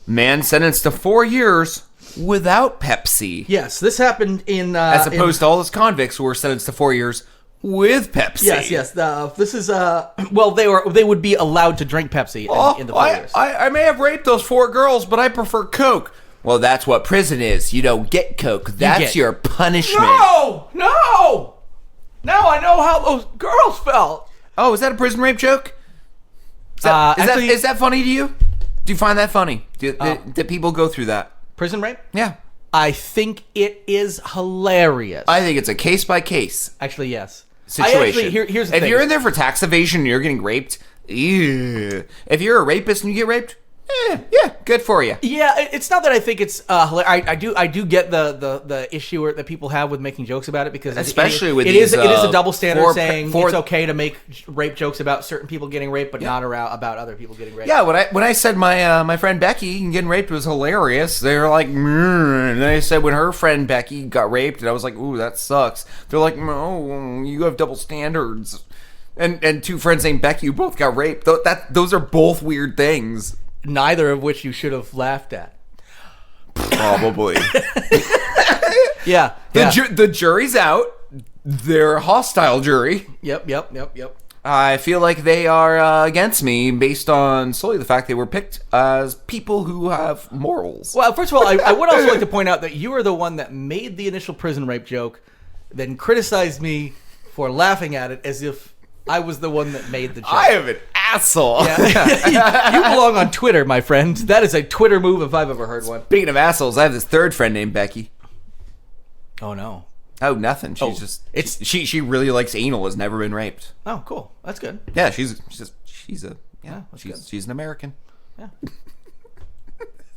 [SPEAKER 2] Man sentenced to 4 years without Pepsi.
[SPEAKER 3] Yes, this happened in...
[SPEAKER 2] as opposed to all those convicts who were sentenced to 4 years with Pepsi.
[SPEAKER 3] Yes. This is well, they would be allowed to drink Pepsi in the 4 years.
[SPEAKER 2] I may have raped those 4 girls, but I prefer Coke. Well, that's what prison is. You don't get Coke. That's your punishment.
[SPEAKER 3] No! Now I know how those girls felt.
[SPEAKER 2] Oh, is that a prison rape joke? Is that funny to you? Do you find that funny? Do people go through that?
[SPEAKER 3] Prison rape?
[SPEAKER 2] Yeah.
[SPEAKER 3] I think it is hilarious.
[SPEAKER 2] I think it's a case by case.
[SPEAKER 3] Actually, yes.
[SPEAKER 2] Situation.
[SPEAKER 3] Here's the thing.
[SPEAKER 2] If you're in there for tax evasion and you're getting raped, ew. If you're a rapist and you get raped, Yeah, good for you.
[SPEAKER 3] Yeah, it's not that I think it's hilarious. I do get the issue that people have with making jokes about it because
[SPEAKER 2] Especially with
[SPEAKER 3] it
[SPEAKER 2] these,
[SPEAKER 3] is a double standard saying
[SPEAKER 2] for
[SPEAKER 3] it's okay to make rape jokes about certain people getting raped, but not about other people getting raped.
[SPEAKER 2] Yeah, when I said my friend Becky getting raped was hilarious, they were like, and then I said when her friend Becky got raped, and I was like, ooh, that sucks. They're like, no, you have double standards. And two friends named Becky who both got raped. Those are both weird things.
[SPEAKER 3] Neither of which you should have laughed at.
[SPEAKER 2] Probably.
[SPEAKER 3] Yeah.
[SPEAKER 2] The jury's out. They're a hostile jury.
[SPEAKER 3] Yep.
[SPEAKER 2] I feel like they are against me based on solely the fact they were picked as people who have morals.
[SPEAKER 3] Well, first of all, I would also like to point out that you are the one that made the initial prison rape joke, then criticized me for laughing at it as if I was the one that made the joke.
[SPEAKER 2] I am an asshole.
[SPEAKER 3] Yeah. You belong on Twitter, my friend. That is a Twitter move if I've ever heard one.
[SPEAKER 2] Speaking of assholes, I have this third friend named Becky.
[SPEAKER 3] Oh, no.
[SPEAKER 2] Oh, nothing. She really likes anal, has never been raped.
[SPEAKER 3] Oh, cool. That's good.
[SPEAKER 2] Yeah, she's an American.
[SPEAKER 3] Yeah.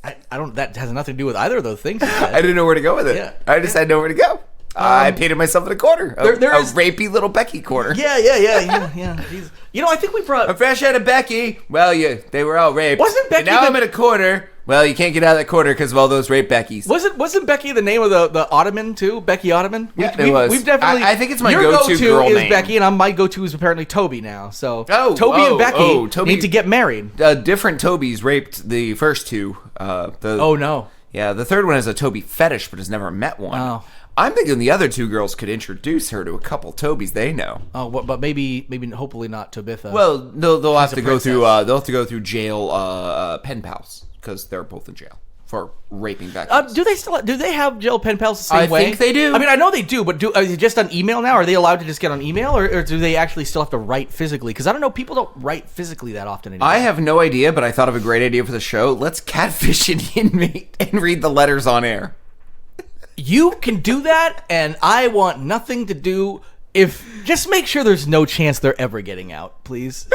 [SPEAKER 3] I don't. That has nothing to do with either of those things.
[SPEAKER 2] I didn't know where to go with it.
[SPEAKER 3] Yeah.
[SPEAKER 2] I just had nowhere to go. I painted myself in a corner. A rapey little Becky corner.
[SPEAKER 3] Yeah. Jeez. I think we brought...
[SPEAKER 2] I'm fresh out of Becky. Well, they were all raped.
[SPEAKER 3] Wasn't Becky...
[SPEAKER 2] And now I'm in a corner. Well, you can't get out of that corner because of all those rape Beckys.
[SPEAKER 3] Wasn't Becky the name of the Ottoman, too? Becky Ottoman?
[SPEAKER 2] Yeah, it was.
[SPEAKER 3] We've definitely...
[SPEAKER 2] I think it's my
[SPEAKER 3] your
[SPEAKER 2] go-to girl
[SPEAKER 3] is
[SPEAKER 2] name.
[SPEAKER 3] Becky, and my go-to is apparently Toby now. So Toby and Becky need to get married.
[SPEAKER 2] Different Tobys raped the first two.
[SPEAKER 3] Oh, no.
[SPEAKER 2] Yeah, the third one has a Toby fetish, but has never met one.
[SPEAKER 3] Oh.
[SPEAKER 2] I'm thinking the other two girls could introduce her to a couple Tobys they know.
[SPEAKER 3] Oh, but maybe, hopefully not Tabitha.
[SPEAKER 2] Well, they'll have to go through jail pen pals because they're both in jail for raping Becky.
[SPEAKER 3] Do they have jail pen pals the same way?
[SPEAKER 2] I think they do.
[SPEAKER 3] I mean, I know they do, but is it just on email now? Are they allowed to just get on email, or do they actually still have to write physically? Because I don't know, people don't write physically that often anymore.
[SPEAKER 2] I have no idea, but I thought of a great idea for the show. Let's catfish an inmate and read the letters on air.
[SPEAKER 3] You can do that, and I want nothing to do. Just make sure there's no chance they're ever getting out, please.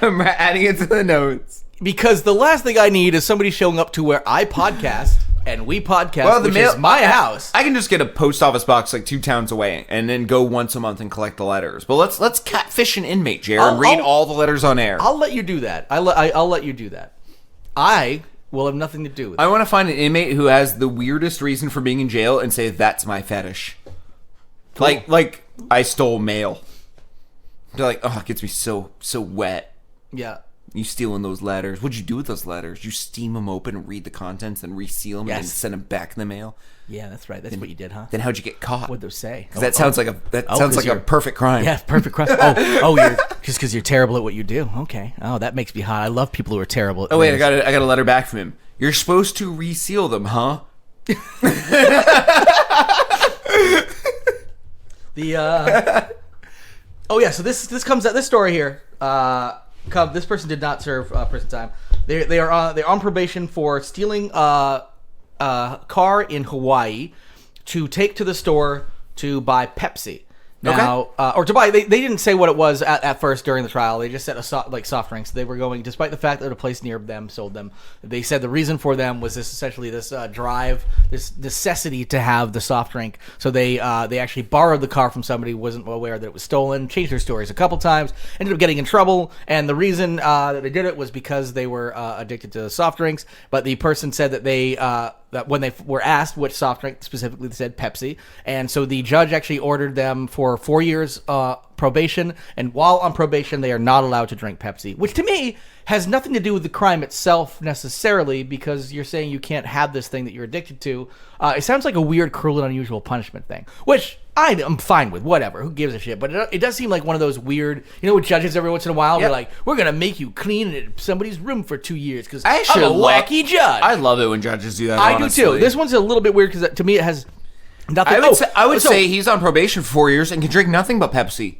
[SPEAKER 2] I'm adding it to the notes.
[SPEAKER 3] Because the last thing I need is somebody showing up to where I podcast and we podcast, which is my house.
[SPEAKER 2] I can just get a post office box like 2 towns away and then go once a month and collect the letters. But let's catfish an inmate, Jared, and read all the letters on air.
[SPEAKER 3] I'll let you do that. I'll let you do that. I will have nothing to do with it.
[SPEAKER 2] I want to find an inmate who has the weirdest reason for being in jail and say that's my fetish. Cool. Like I stole mail. They're like, oh, it gets me so wet.
[SPEAKER 3] Yeah.
[SPEAKER 2] You stealing those letters. What'd you do with those letters? You steam them open and read the contents and reseal them and then send them back in the mail?
[SPEAKER 3] Yeah, that's right. That's what you did, huh?
[SPEAKER 2] Then how'd you get caught?
[SPEAKER 3] What'd they say?
[SPEAKER 2] Because that sounds like a perfect crime.
[SPEAKER 3] Yeah, perfect crime. You're just because you're terrible at what you do. Okay. Oh, that makes me hot. I love people who are terrible at
[SPEAKER 2] Oh, wait, I got a letter back from him. You're supposed to reseal them, huh?
[SPEAKER 3] Oh yeah, so this story here. This person did not serve prison time. They're on probation for stealing a car in Hawaii to take to the store to buy Pepsi. Now, or to buy, they didn't say what it was at first during the trial. They just said soft drinks. They were going, despite the fact that a place near them sold them. They said the reason for them was this drive, this necessity to have the soft drink. So they actually borrowed the car from somebody who wasn't aware that it was stolen. Changed their stories a couple times. Ended up getting in trouble. And the reason that they did it was because they were addicted to soft drinks. But the person said that that when they were asked which soft drink specifically, they said Pepsi. And so the judge actually ordered them for 4 years probation, and while on probation they are not allowed to drink Pepsi, which to me has nothing to do with the crime itself necessarily, because you're saying you can't have this thing that you're addicted to. It sounds like a weird, cruel, and unusual punishment thing, which I'm fine with, whatever, who gives a shit, but it does seem like one of those weird, with judges every once in a while, we're like, we're gonna make you clean in somebody's room for 2 years because I'm a wacky judge.
[SPEAKER 2] I love it when judges do that.
[SPEAKER 3] I do too. This one's a little bit weird because to me it has nothing.
[SPEAKER 2] I would say he's on probation for 4 years and can drink nothing but Pepsi.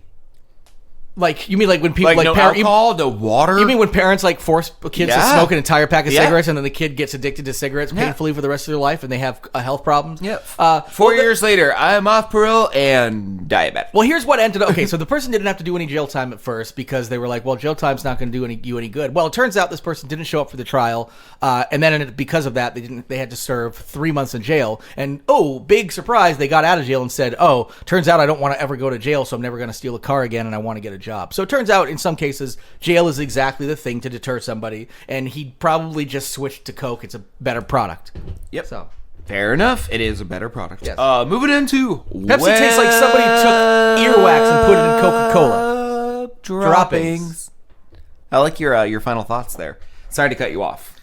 [SPEAKER 3] Like, you mean like when people
[SPEAKER 2] Like, no alcohol, no water?
[SPEAKER 3] You mean when parents like force kids to
[SPEAKER 2] Yeah.
[SPEAKER 3] smoke an entire pack of
[SPEAKER 2] Yeah.
[SPEAKER 3] cigarettes and then the kid gets addicted to cigarettes painfully for the rest of their life and they have health problems?
[SPEAKER 2] Yep. 4 years later, I'm off parole and diabetic.
[SPEAKER 3] Well, here's what ended up. Okay, so the person didn't have to do any jail time at first because they were like, well, jail time's not going to do you any good. Well, it turns out this person didn't show up for the trial, and then because of that, they had to serve 3 months in jail. And big surprise, they got out of jail and said, turns out I don't want to ever go to jail, so I'm never going to steal a car again, and I want to get a job. So it turns out in some cases, jail is exactly the thing to deter somebody, and he probably just switched to Coke. It's a better product.
[SPEAKER 2] Yep.
[SPEAKER 3] So.
[SPEAKER 2] Fair enough. It is a better product.
[SPEAKER 3] Yes.
[SPEAKER 2] Moving into
[SPEAKER 3] Pepsi tastes like somebody took earwax and put it in Coca-Cola.
[SPEAKER 2] Droppings. I like your final thoughts there. Sorry to cut you off.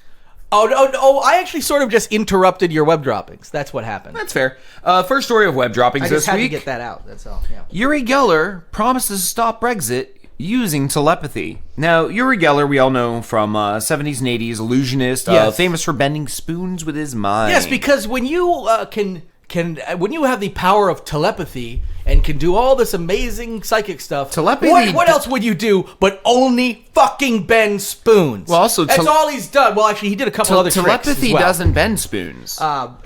[SPEAKER 3] Oh, I actually sort of just interrupted your web droppings. That's what happened.
[SPEAKER 2] That's fair. First story of web droppings
[SPEAKER 3] I just
[SPEAKER 2] this
[SPEAKER 3] had
[SPEAKER 2] week.
[SPEAKER 3] to get that out. That's all. Yeah.
[SPEAKER 2] Uri Geller promises to stop Brexit using telepathy. Now, Uri Geller, we all know from 70s and 80s, illusionist,
[SPEAKER 3] Yes.
[SPEAKER 2] famous for bending spoons with his mind.
[SPEAKER 3] Yes, because when you when you have the power of telepathy and can do all this amazing psychic stuff,
[SPEAKER 2] Telepathy-
[SPEAKER 3] what else would you do but only fucking bend spoons?
[SPEAKER 2] Well, also
[SPEAKER 3] that's all he's done. Well, actually, he did a couple other tricks
[SPEAKER 2] telepathy
[SPEAKER 3] as well.
[SPEAKER 2] doesn't bend spoons.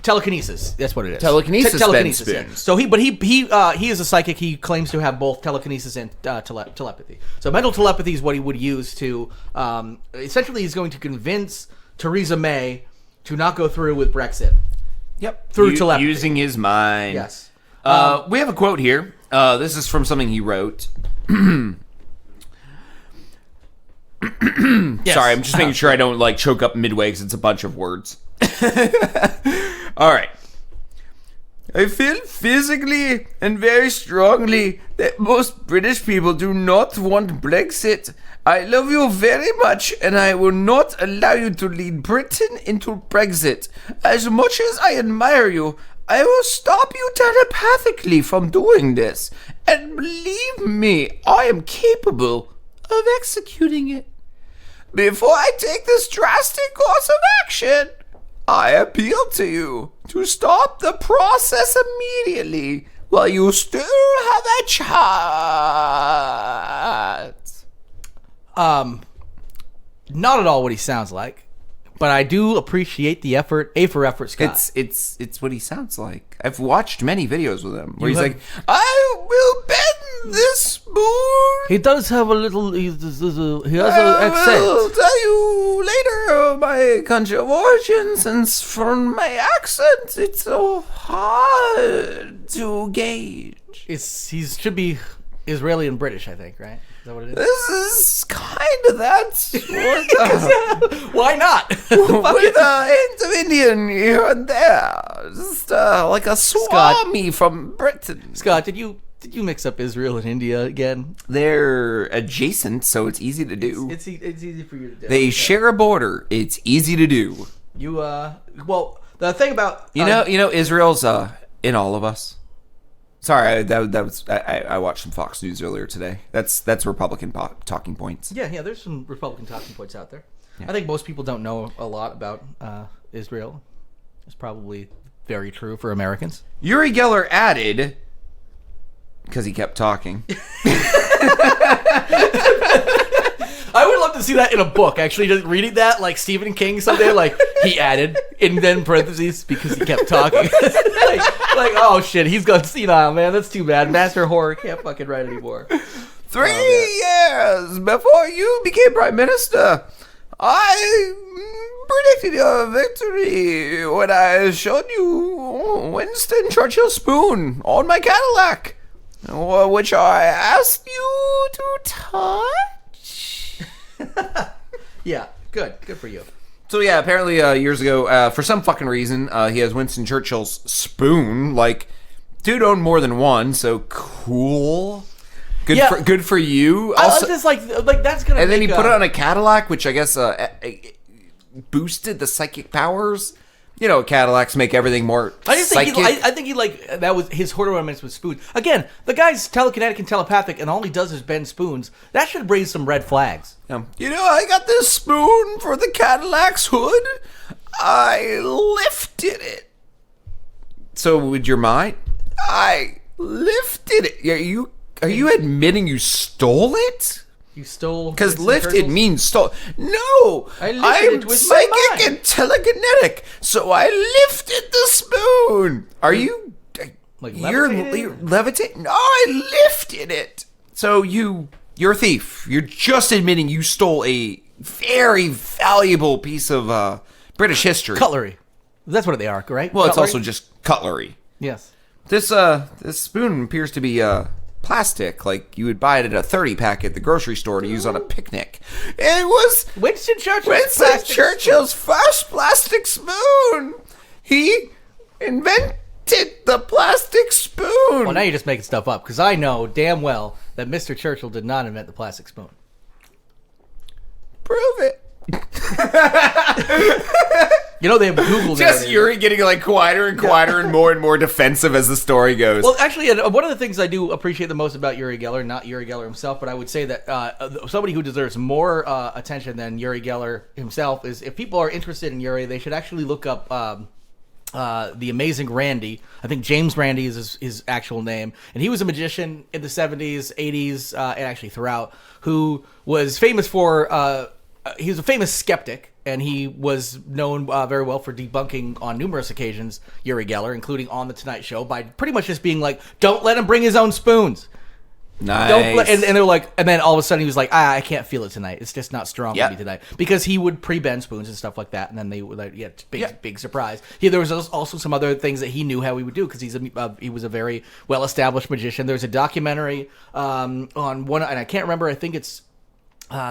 [SPEAKER 3] Telekinesis. That's what it is.
[SPEAKER 2] Telekinesis bends
[SPEAKER 3] Yeah.
[SPEAKER 2] spoons.
[SPEAKER 3] So he is a psychic. He claims to have both telekinesis and telepathy. So mental telepathy is what he would use to essentially he's going to convince Theresa May to not go through with Brexit.
[SPEAKER 2] Yep.
[SPEAKER 3] Through telepathy.
[SPEAKER 2] Using his mind.
[SPEAKER 3] Yes.
[SPEAKER 2] We have a quote here. This is from something he wrote.
[SPEAKER 3] Yes.
[SPEAKER 2] Sorry, I'm just making sure I don't like choke up midway because it's a bunch of words. All right. I feel physically and very strongly that most British people do not want Brexit. I love you very much and I will not allow you to lead Britain into Brexit. As much as I admire you, I will stop you telepathically from doing this. And believe me, I am capable of executing it. Before I take this drastic course of action, I appeal to you to stop the process immediately while you still have a chance.
[SPEAKER 3] Not at all what he sounds like, but I do appreciate the effort. A for effort, Scott.
[SPEAKER 2] It's what he sounds like. I've watched many videos with him where
[SPEAKER 3] You
[SPEAKER 2] he's
[SPEAKER 3] have-
[SPEAKER 2] like, I will bend this spoon.
[SPEAKER 3] He does have a little. He has
[SPEAKER 2] I
[SPEAKER 3] an
[SPEAKER 2] will
[SPEAKER 3] accent.
[SPEAKER 2] tell you later my country of origin, since from my accent it's so hard to gauge.
[SPEAKER 3] He should be Israeli and British, I think, right? Is that what it is?
[SPEAKER 2] This is kind of that sort of,
[SPEAKER 3] Why not?
[SPEAKER 2] with a hint of Indian here and there. Just like a swami from Britain.
[SPEAKER 3] Scott, did you mix up Israel and India again?
[SPEAKER 2] They're adjacent, so it's easy to do.
[SPEAKER 3] It's easy for you to do.
[SPEAKER 2] They share a border. It's easy to do.
[SPEAKER 3] You well, the thing about
[SPEAKER 2] You know, Israel's in all of us. Sorry, that was I watched some Fox News earlier today. That's Republican talking points.
[SPEAKER 3] yeah, there's some Republican talking points out there. I think most people don't know a lot about Israel. It's probably very true for Americans.
[SPEAKER 2] Uri Geller added, because he kept talking.
[SPEAKER 3] I would love to see that in a book. Actually, just reading that like Stephen King someday. Like he added in then parentheses because he kept talking. like oh shit, he's gone senile, man. That's too bad. Master of Horror can't fucking write anymore.
[SPEAKER 2] 3 years before you became prime minister, I predicted your victory when I showed you Winston Churchill's spoon on my Cadillac, which I asked you to touch.
[SPEAKER 3] Yeah, good for you.
[SPEAKER 2] So yeah, apparently years ago, for some fucking reason, he has Winston Churchill's spoon. Like, dude owned more than one, so cool. Good for you.
[SPEAKER 3] Also, I just like that's gonna.
[SPEAKER 2] And then he put it on a Cadillac, which I guess boosted the psychic powers. You know, Cadillacs make everything more psychic.
[SPEAKER 3] I think he like that was his ornaments with spoons. Again, the guy's telekinetic and telepathic, and all he does is bend spoons. That should raise some red flags.
[SPEAKER 2] You know, I got this spoon for the Cadillac's hood. I lifted it. So, would your mind? I lifted it. Yeah, you Are you admitting you stole it?
[SPEAKER 3] You stole...
[SPEAKER 2] Because
[SPEAKER 3] Winston
[SPEAKER 2] lifted
[SPEAKER 3] Churchill's?
[SPEAKER 2] means stole. No!
[SPEAKER 3] I lifted
[SPEAKER 2] I'm
[SPEAKER 3] it with my
[SPEAKER 2] psychic
[SPEAKER 3] mind.
[SPEAKER 2] and telekinetic, so I lifted the spoon. Are you...
[SPEAKER 3] Like
[SPEAKER 2] you're levitating? No, I lifted it. So you're a thief. You're just admitting you stole a very valuable piece of British history.
[SPEAKER 3] Cutlery. That's what they are, right?
[SPEAKER 2] Well, it's
[SPEAKER 3] Cutlery?
[SPEAKER 2] also just cutlery.
[SPEAKER 3] Yes.
[SPEAKER 2] This spoon appears to be plastic, like you would buy it at a 30-pack at the grocery store to use on a picnic. It was
[SPEAKER 3] Winston
[SPEAKER 2] Churchill's first plastic spoon. He invented the plastic spoon.
[SPEAKER 3] Well, now you're just making stuff up, because I know damn well that Mr. Churchill did not invent the plastic spoon.
[SPEAKER 2] Prove it.
[SPEAKER 3] You know, they have Google
[SPEAKER 2] Just
[SPEAKER 3] nowadays.
[SPEAKER 2] Uri getting like quieter and quieter and more defensive as the story goes.
[SPEAKER 3] Well, actually, one of the things I do appreciate the most about Uri Geller, not Uri Geller himself, but I would say that somebody who deserves more attention than Uri Geller himself is, if people are interested in Uri, they should actually look up The Amazing Randi. I think James Randi is his actual name. And he was a magician in the 70s, 80s, and actually throughout, who was famous for... he was a famous skeptic, and he was known very well for debunking on numerous occasions Uri Geller, including on The Tonight Show, by pretty much just being like, don't let him bring his own spoons.
[SPEAKER 2] Nice.
[SPEAKER 3] And they're like, and then all of a sudden he was like, I can't feel it tonight. It's just not strong for me tonight, because he would pre-bend spoons and stuff like that, and then they would big surprise. There was also some other things that he knew how he would do, because he was a very well established magician. There's a documentary on one, and I can't remember. I think it's.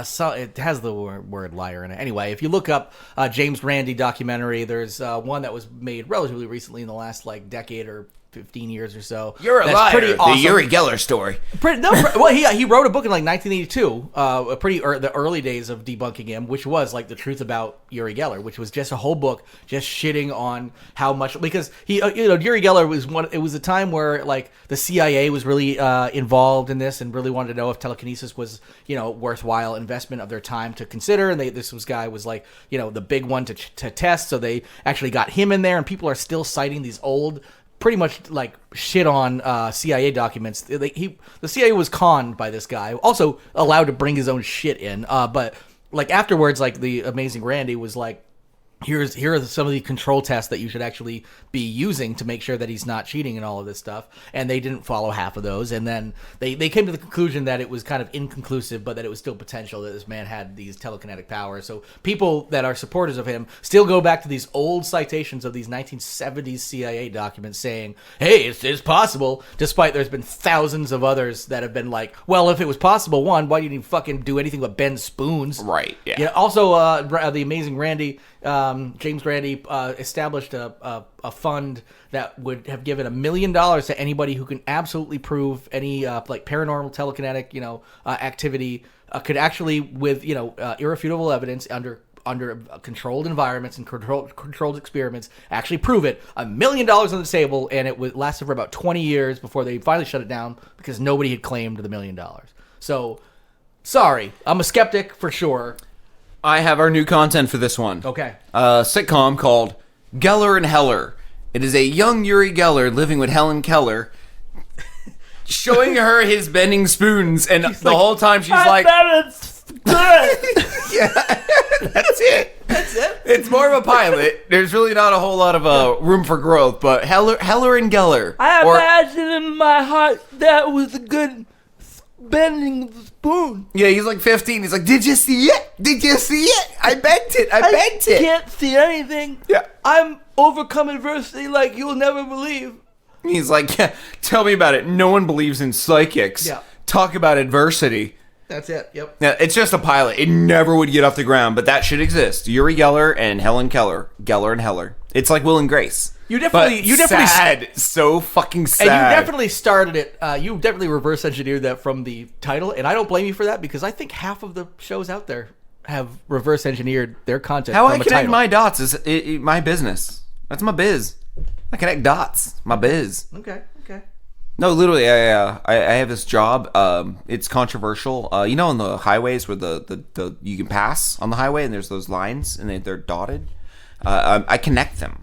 [SPEAKER 3] So it has the word liar in it. Anyway, if you look up James Randi documentary, there's one that was made relatively recently in the last decade or 15 years or so.
[SPEAKER 2] You're a liar.
[SPEAKER 3] Pretty awesome.
[SPEAKER 2] The Uri Geller story.
[SPEAKER 3] Well, he wrote a book in 1982, the early days of debunking him, which was like The Truth About Uri Geller, which was just a whole book just shitting on how much, because Uri Geller was it was a time where like the CIA was really involved in this and really wanted to know if telekinesis was worthwhile investment of their time to consider, and this guy was like the big one to test, so they actually got him in there, and people are still citing these old, pretty much like shit on CIA documents. The CIA was conned by this guy, also allowed to bring his own shit in, but like afterwards, like The Amazing Randi was like, here are some of the control tests that you should actually be using to make sure that he's not cheating and all of this stuff. And they didn't follow half of those. And then they came to the conclusion that it was kind of inconclusive, but that it was still potential that this man had these telekinetic powers. So people that are supporters of him still go back to these old citations of these 1970s CIA documents saying, hey, it's possible, despite there's been thousands of others that have been like, well, if it was possible, one, why didn't you fucking do anything but bend spoons?
[SPEAKER 2] Right, yeah.
[SPEAKER 3] Also, The Amazing Randi... James Randi established a fund that would have given $1 million to anybody who can absolutely prove any like paranormal telekinetic activity could actually, with irrefutable evidence under controlled environments and controlled experiments, actually prove it. $1 million on the table, and it lasted for about 20 years before they finally shut it down because nobody had claimed the $1 million. So, sorry, I'm a skeptic for sure.
[SPEAKER 2] I have our new content for this one.
[SPEAKER 3] Okay.
[SPEAKER 2] A sitcom called Geller and Heller. It is a young Uri Geller living with Helen Keller, showing her his bending spoons, and the whole time she's like,
[SPEAKER 3] it's good.
[SPEAKER 2] yeah, that's it.
[SPEAKER 3] That's it.
[SPEAKER 2] It's more of a pilot. There's really not a whole lot of room for growth, but Heller and Geller.
[SPEAKER 3] I imagine in my heart that was a good bending the spoon.
[SPEAKER 2] Yeah, he's like 15. He's like, did you see it? Did you see it? I bent it. I bent it.
[SPEAKER 3] I can't see anything.
[SPEAKER 2] Yeah.
[SPEAKER 3] I'm overcome adversity like you'll never believe.
[SPEAKER 2] He's like, yeah, tell me about it. No one believes in psychics.
[SPEAKER 3] Yeah.
[SPEAKER 2] Talk about adversity.
[SPEAKER 3] That's it. Yep.
[SPEAKER 2] Now, it's just a pilot. It never would get off the ground, but that should exist. Uri Geller and Helen Keller. Geller and Heller. It's like Will and Grace. You definitely sad. So fucking sad.
[SPEAKER 3] And you definitely started it. You definitely reverse engineered that from the title, and I don't blame you for that, because I think half of the shows out there have reverse engineered their content.
[SPEAKER 2] How
[SPEAKER 3] from
[SPEAKER 2] I
[SPEAKER 3] a
[SPEAKER 2] connect
[SPEAKER 3] title.
[SPEAKER 2] my dots is my business. That's my biz. I connect dots. My biz.
[SPEAKER 3] Okay.
[SPEAKER 2] No, literally, I have this job. It's controversial. On the highways where the you can pass on the highway and there's those lines and they're dotted. I connect them.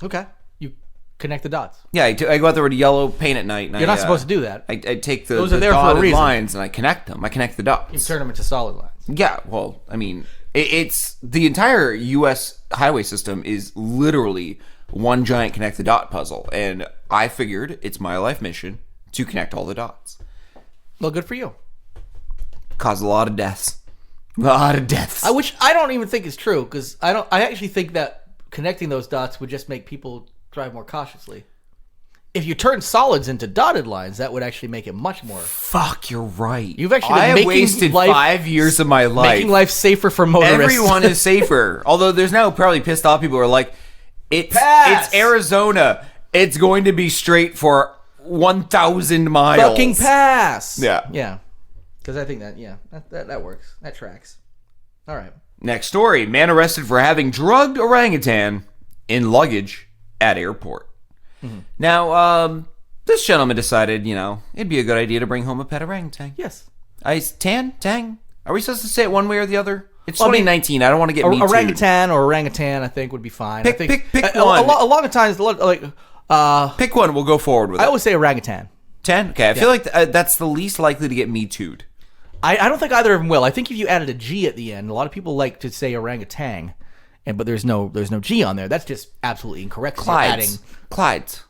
[SPEAKER 3] Okay. You connect the dots.
[SPEAKER 2] Yeah, I go out there with a yellow paint at night. And
[SPEAKER 3] You're not supposed to do that.
[SPEAKER 2] I take the
[SPEAKER 3] Those are there for a
[SPEAKER 2] dotted
[SPEAKER 3] reason.
[SPEAKER 2] lines and I connect them. I connect the dots.
[SPEAKER 3] You turn them into solid lines.
[SPEAKER 2] Yeah, well, I mean, it's the entire U.S. highway system is literally one giant connect the dot puzzle, and I figured it's my life mission to connect all the dots.
[SPEAKER 3] Well, good for you.
[SPEAKER 2] Caused a lot of deaths. A lot of deaths.
[SPEAKER 3] Which I don't even think is true, because I actually think that connecting those dots would just make people drive more cautiously. If you turn solids into dotted lines, that would actually make it much more.
[SPEAKER 2] Fuck, you're right.
[SPEAKER 3] You've actually
[SPEAKER 2] I
[SPEAKER 3] been
[SPEAKER 2] have
[SPEAKER 3] making
[SPEAKER 2] wasted
[SPEAKER 3] life,
[SPEAKER 2] 5 years of my life.
[SPEAKER 3] making life safer for motorists.
[SPEAKER 2] Everyone is safer. Although there's now probably pissed off people who are like, it's Arizona. It's going to be straight for 1,000 miles.
[SPEAKER 3] Fucking pass.
[SPEAKER 2] Yeah.
[SPEAKER 3] Yeah. Because I think that works. That tracks. All right.
[SPEAKER 2] Next story. Man arrested for having drugged orangutan in luggage at airport. Mm-hmm. Now, this gentleman decided, it'd be a good idea to bring home a pet orangutan.
[SPEAKER 3] Yes.
[SPEAKER 2] Tang? Are we supposed to say it one way or the other? It's 2019. I don't want to get me too.
[SPEAKER 3] Orangutan or orangutan, I think, would be fine.
[SPEAKER 2] Pick one.
[SPEAKER 3] A lot of times,
[SPEAKER 2] pick one. We'll go forward with it.
[SPEAKER 3] I always say orangutan.
[SPEAKER 2] 10? Okay, I feel like that's the least likely to get me too'd.
[SPEAKER 3] I don't think either of them will. I think if you added a G at the end, a lot of people like to say orangutan, but there's no G on there. That's just absolutely incorrect.
[SPEAKER 2] Clydes.
[SPEAKER 3] Clydes.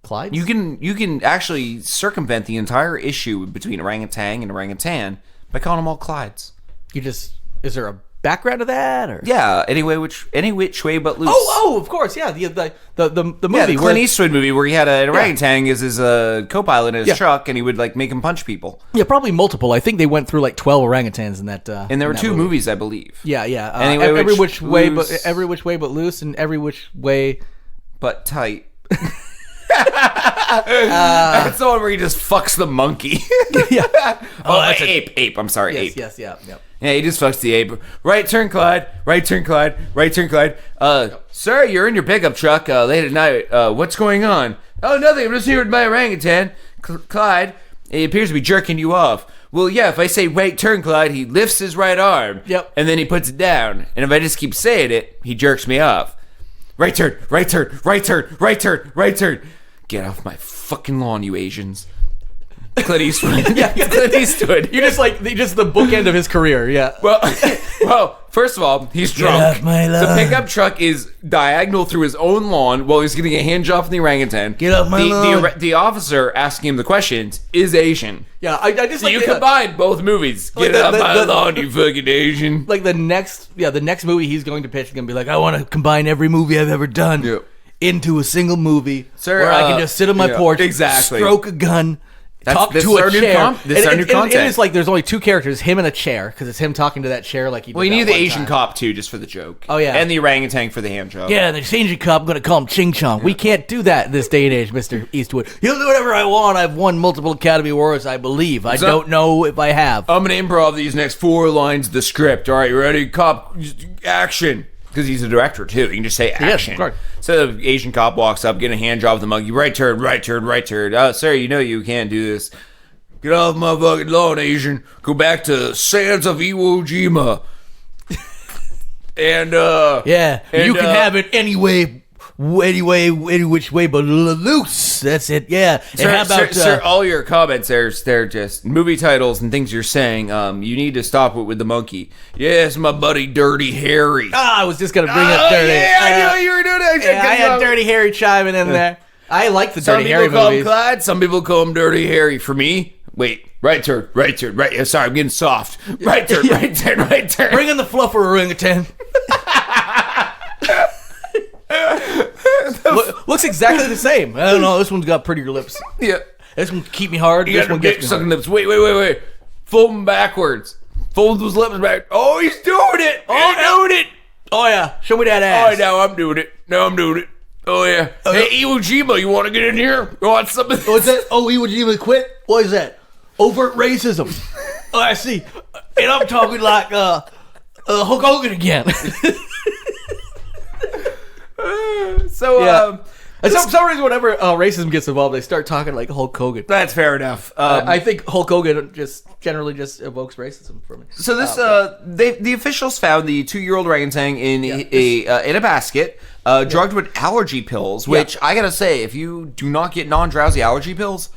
[SPEAKER 3] Clydes?
[SPEAKER 2] You can actually circumvent the entire issue between orangutan and orangutan by calling them all Clydes.
[SPEAKER 3] Is there a background to that, or
[SPEAKER 2] any which way but loose.
[SPEAKER 3] Oh, of course, yeah. The movie,
[SPEAKER 2] the Clint Eastwood movie where he had an orangutan as his co-pilot in his truck, and he would make him punch people.
[SPEAKER 3] Yeah, probably multiple. I think they went through 12 orangutans in that.
[SPEAKER 2] And there were two movies, I believe.
[SPEAKER 3] Yeah.
[SPEAKER 2] Every
[SPEAKER 3] which way but loose, and every which way
[SPEAKER 2] but tight. That's the one where he just fucks the monkey.
[SPEAKER 3] Yeah.
[SPEAKER 2] That's ape. I'm sorry, ape.
[SPEAKER 3] Yes, yeah.
[SPEAKER 2] Yeah, he just fucks the ape. Right turn, Clyde. Right turn, Clyde. Right turn, Clyde. Sir, you're in your pickup truck late at night. What's going on? Oh, nothing. I'm just here with my orangutan. Clyde, he appears to be jerking you off. Well, yeah, if I say right turn, Clyde, he lifts his right arm.
[SPEAKER 3] Yep.
[SPEAKER 2] And then he puts it down. And if I just keep saying it, he jerks me off. Right turn, right turn, right turn, right turn, right turn. Get off my fucking lawn, you Asians. Clint Eastwood.
[SPEAKER 3] Yeah,
[SPEAKER 2] Clint Eastwood.
[SPEAKER 3] You're just the bookend of his career. Yeah.
[SPEAKER 2] Well, first of all, he's drunk.
[SPEAKER 3] off my lawn.
[SPEAKER 2] The pickup truck is diagonal through his own lawn while he's getting a hand job from the orangutan.
[SPEAKER 3] Get off my lawn.
[SPEAKER 2] The officer asking him the questions is Asian.
[SPEAKER 3] Yeah, I just
[SPEAKER 2] So you combine both movies. Get off my lawn, you fucking Asian.
[SPEAKER 3] The next movie he's going to pitch is going to be I want to combine every movie I've ever done into a single movie,
[SPEAKER 2] Sir,
[SPEAKER 3] where I can just sit on my porch, stroke a gun. Talk to a chair.
[SPEAKER 2] This is our new content.
[SPEAKER 3] It is there's only two characters, him and a chair, because it's him talking to that chair he did.
[SPEAKER 2] Well, you need the Asian cop, too, just for the joke.
[SPEAKER 3] Oh, yeah.
[SPEAKER 2] And the orangutan for the hand job.
[SPEAKER 3] Yeah, the Asian cop, I'm going to call him Ching Chong. Yeah. We can't do that in this day and age, Mr. Eastwood. You'll do whatever I want. I've won multiple Academy Awards, I believe. I don't know if I have.
[SPEAKER 2] I'm going to improv these next 4 lines of the script. All right, you ready? Cop, action. Because he's a director, too. You can just say action.
[SPEAKER 3] Yes,
[SPEAKER 2] so the Asian cop walks up, getting a hand job with the monkey. Right turn, right turn, right turn. Sir, you can't do this. Get off my fucking lawn, Asian. Go back to sands of Iwo Jima. And
[SPEAKER 3] you can have it any which way but loose. That's it. Yeah.
[SPEAKER 2] Sir,
[SPEAKER 3] and how about
[SPEAKER 2] sir, all your comments they're just movie titles and things you're saying. You need to stop it with the monkey. Yes, my buddy Dirty Harry.
[SPEAKER 3] I was just gonna bring up Dirty.
[SPEAKER 2] Yeah, I knew you were doing it.
[SPEAKER 3] I had Dirty Harry chiming in there. I like the Dirty Harry movies.
[SPEAKER 2] Some people call him Clyde. Some people call him Dirty Harry. For me, wait. Right turn, right turn, right. Sorry, I'm getting soft. Right turn, right turn, right turn.
[SPEAKER 3] Bring in the fluffer orangutan. Looks exactly the same. I don't know. This one's got prettier lips.
[SPEAKER 2] Yeah.
[SPEAKER 3] This one keep me hard.
[SPEAKER 2] You
[SPEAKER 3] this
[SPEAKER 2] got
[SPEAKER 3] one gets me
[SPEAKER 2] sucking lips. Wait. Fold them backwards. Fold those lips back. Oh, he's doing it. Doing it.
[SPEAKER 3] Oh yeah. Show me that ass.
[SPEAKER 2] Oh, now I'm doing it. Oh yeah. Hey, Iwo Jima, you want to get in here? You want something?
[SPEAKER 3] What's that? Oh, Iwo Jima quit? What is that? Overt racism. Oh, I see. And I'm talking like Hulk Hogan again. And some reason, whenever racism gets involved, they start talking like Hulk Hogan.
[SPEAKER 2] That's fair enough.
[SPEAKER 3] I think Hulk Hogan generally evokes racism for me.
[SPEAKER 2] So this, the officials found the 2-year-old orangutan in a basket, drugged with allergy pills. Which I gotta say, if you do not get non-drowsy allergy pills,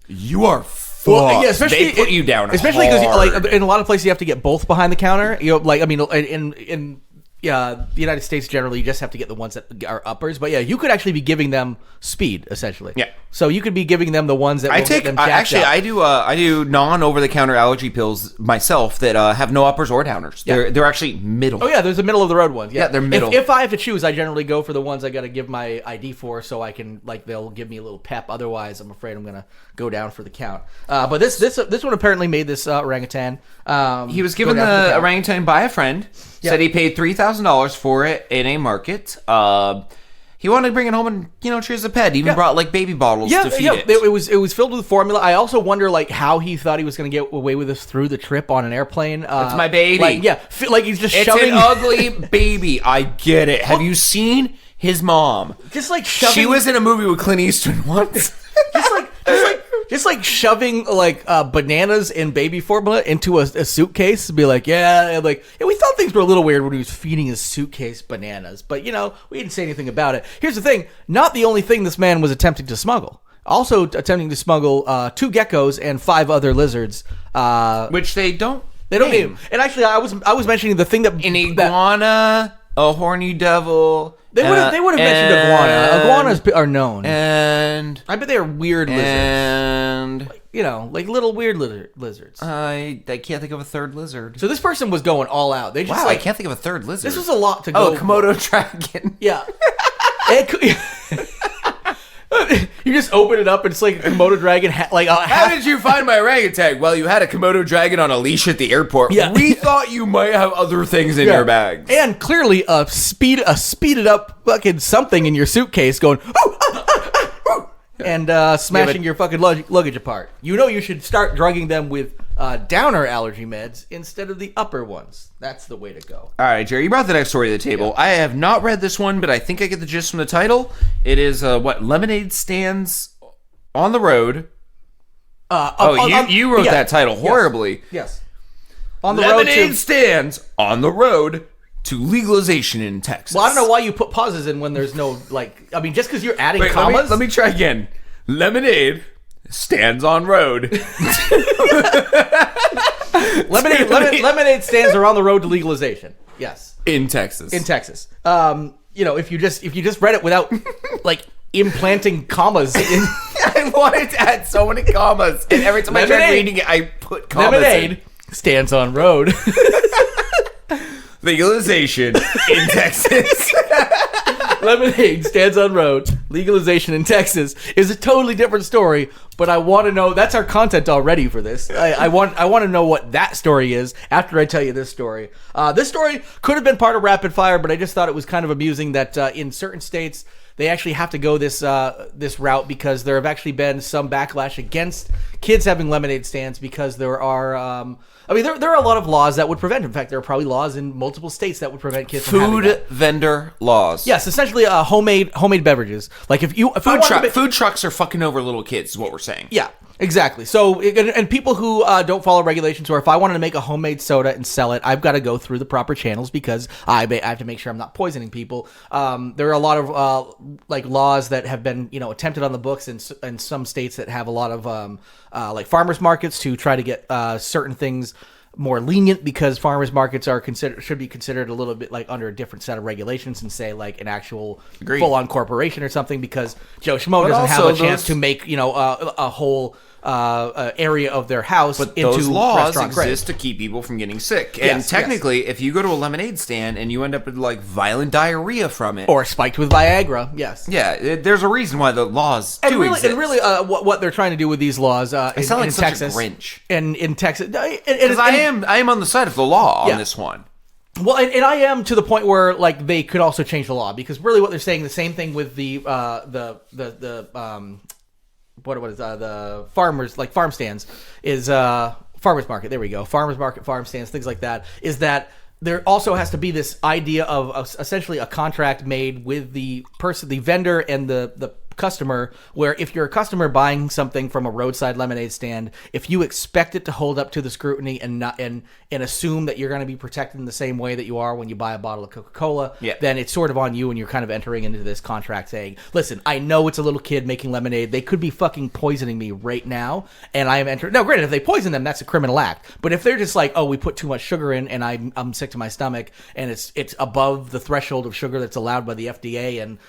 [SPEAKER 2] you are fucked. Well, yeah, especially they put you down,
[SPEAKER 3] especially because like in a lot of places you have to get both behind the counter. You know, like I mean, in the United States generally you just have to get the ones that are uppers, but yeah, you could actually be giving them speed essentially. Yeah, so you could be giving them the ones that get them jacked up.
[SPEAKER 2] I do non-over-the-counter allergy pills myself that have no uppers or downers. Yeah. They're actually middle.
[SPEAKER 3] Oh yeah, there's a middle of the road ones.
[SPEAKER 2] Yeah, they're middle.
[SPEAKER 3] If I have to choose, I generally go for the ones I got to give my ID for, so I can they'll give me a little pep. Otherwise, I'm afraid I'm gonna go down for the count. But this one apparently made this orangutan.
[SPEAKER 2] He was given the orangutan by a friend. Said he paid $3,000 for it in a market. He wanted to bring it home and treat it as a pet. He even brought like baby bottles to feed it.
[SPEAKER 3] It was filled with formula. I also wonder like how he thought he was going to get away with this through the trip on an airplane.
[SPEAKER 2] That's my baby.
[SPEAKER 3] Like he's just
[SPEAKER 2] it's
[SPEAKER 3] shoving.
[SPEAKER 2] It's an ugly baby. I get it. Have you seen his mom?
[SPEAKER 3] Just like shoving.
[SPEAKER 2] She was in a movie with Clint Eastwood once.
[SPEAKER 3] Just like shoving like bananas in baby formula into a suitcase and be like, we thought things were a little weird when he was feeding his suitcase bananas, but we didn't say anything about it. Here's the thing: not the only thing this man was attempting to smuggle. Also attempting to smuggle 2 geckos and 5 other lizards,
[SPEAKER 2] which they don't
[SPEAKER 3] name. And actually, I was mentioning the thing that
[SPEAKER 2] an iguana, a horny devil.
[SPEAKER 3] They would have mentioned iguana. Iguanas are known,
[SPEAKER 2] and
[SPEAKER 3] I bet they are weird lizards,
[SPEAKER 2] and
[SPEAKER 3] like little weird lizards.
[SPEAKER 2] I can't think of a third lizard.
[SPEAKER 3] So this person was going all out. They just
[SPEAKER 2] I can't think of a third lizard.
[SPEAKER 3] This was a lot to go.
[SPEAKER 2] Oh, Komodo dragon.
[SPEAKER 3] Yeah. You just open it up and it's like a Komodo dragon.
[SPEAKER 2] How did you find my orangutan? Well, you had a Komodo dragon on a leash at the airport. Yeah. We thought you might have other things in your bags.
[SPEAKER 3] And clearly a speeded up fucking something in your suitcase going, and smashing your fucking luggage apart. You should start drugging them with downer allergy meds instead of the upper ones. That's the way to go.
[SPEAKER 2] All right, Jerry, you brought the next story to the table. Yeah. I have not read this one, but I think I get the gist from the title. It is lemonade stands on the road. You wrote that title horribly.
[SPEAKER 3] Yes.
[SPEAKER 2] On the lemonade stands on the road to legalization in Texas.
[SPEAKER 3] Well, I don't know why you put pauses in when there's no just because you're adding commas.
[SPEAKER 2] Let me try again. Lemonade stands on road.
[SPEAKER 3] Lemonade stands are on the road to legalization. Yes.
[SPEAKER 2] In Texas.
[SPEAKER 3] If you just read it without implanting commas in.
[SPEAKER 2] I wanted to add so many commas, and every time I tried reading it, I put commas.
[SPEAKER 3] Lemonade stands on road.
[SPEAKER 2] Legalization in Texas.
[SPEAKER 3] Lemonade stands on road. Legalization in Texas is a totally different story, but I want to know. That's our content already for this. I want to know what that story is after I tell you this story. This story could have been part of Rapid Fire, but I just thought it was kind of amusing that in certain states they actually have to go this route because there have actually been some backlash against kids having lemonade stands because there are. There are a lot of laws that would prevent. In fact, there are probably laws in multiple states that would prevent kids from having that.
[SPEAKER 2] Food vendor laws.
[SPEAKER 3] Yes, essentially homemade beverages. Like
[SPEAKER 2] food trucks are fucking over little kids is what we're saying.
[SPEAKER 3] Yeah, exactly. So and people who don't follow regulations, or if I wanted to make a homemade soda and sell it, I've got to go through the proper channels because I have to make sure I'm not poisoning people. There are a lot of laws that have been attempted on the books in some states that have a lot of farmers markets to try to get certain things more lenient because farmers markets should be considered a little bit under a different set of regulations and say an actual full-on corporation or something because Joe Schmo doesn't have a chance to make a whole area of their house
[SPEAKER 2] but
[SPEAKER 3] into
[SPEAKER 2] those laws
[SPEAKER 3] restaurant
[SPEAKER 2] exist to keep people from getting sick. And technically, if you go to a lemonade stand and you end up with violent diarrhea from it,
[SPEAKER 3] or spiked with Viagra, yes,
[SPEAKER 2] there's a reason why the laws exist.
[SPEAKER 3] And really, what they're trying to do with these laws
[SPEAKER 2] I sound like
[SPEAKER 3] in
[SPEAKER 2] such
[SPEAKER 3] Texas,
[SPEAKER 2] a Grinch.
[SPEAKER 3] And in Texas,
[SPEAKER 2] because I am on the side of the law on this one.
[SPEAKER 3] Well, and I am to the point where they could also change the law because really what they're saying the same thing with the farmers farm stands is farmers market. There we go. Farmers market, farm stands, things like that. Is that there also has to be this idea of essentially a contract made with the person, the vendor, and the customer, where if you're a customer buying something from a roadside lemonade stand, if you expect it to hold up to the scrutiny and not and assume that you're going to be protected in the same way that you are when you buy a bottle of Coca-Cola, then it's sort of on you, and you're kind of entering into this contract saying, listen, I know it's a little kid making lemonade. They could be fucking poisoning me right now, and I am entering. Now, granted, if they poison them, that's a criminal act. But if they're just like, oh, we put too much sugar in, and I'm sick to my stomach, and it's above the threshold of sugar that's allowed by the FDA and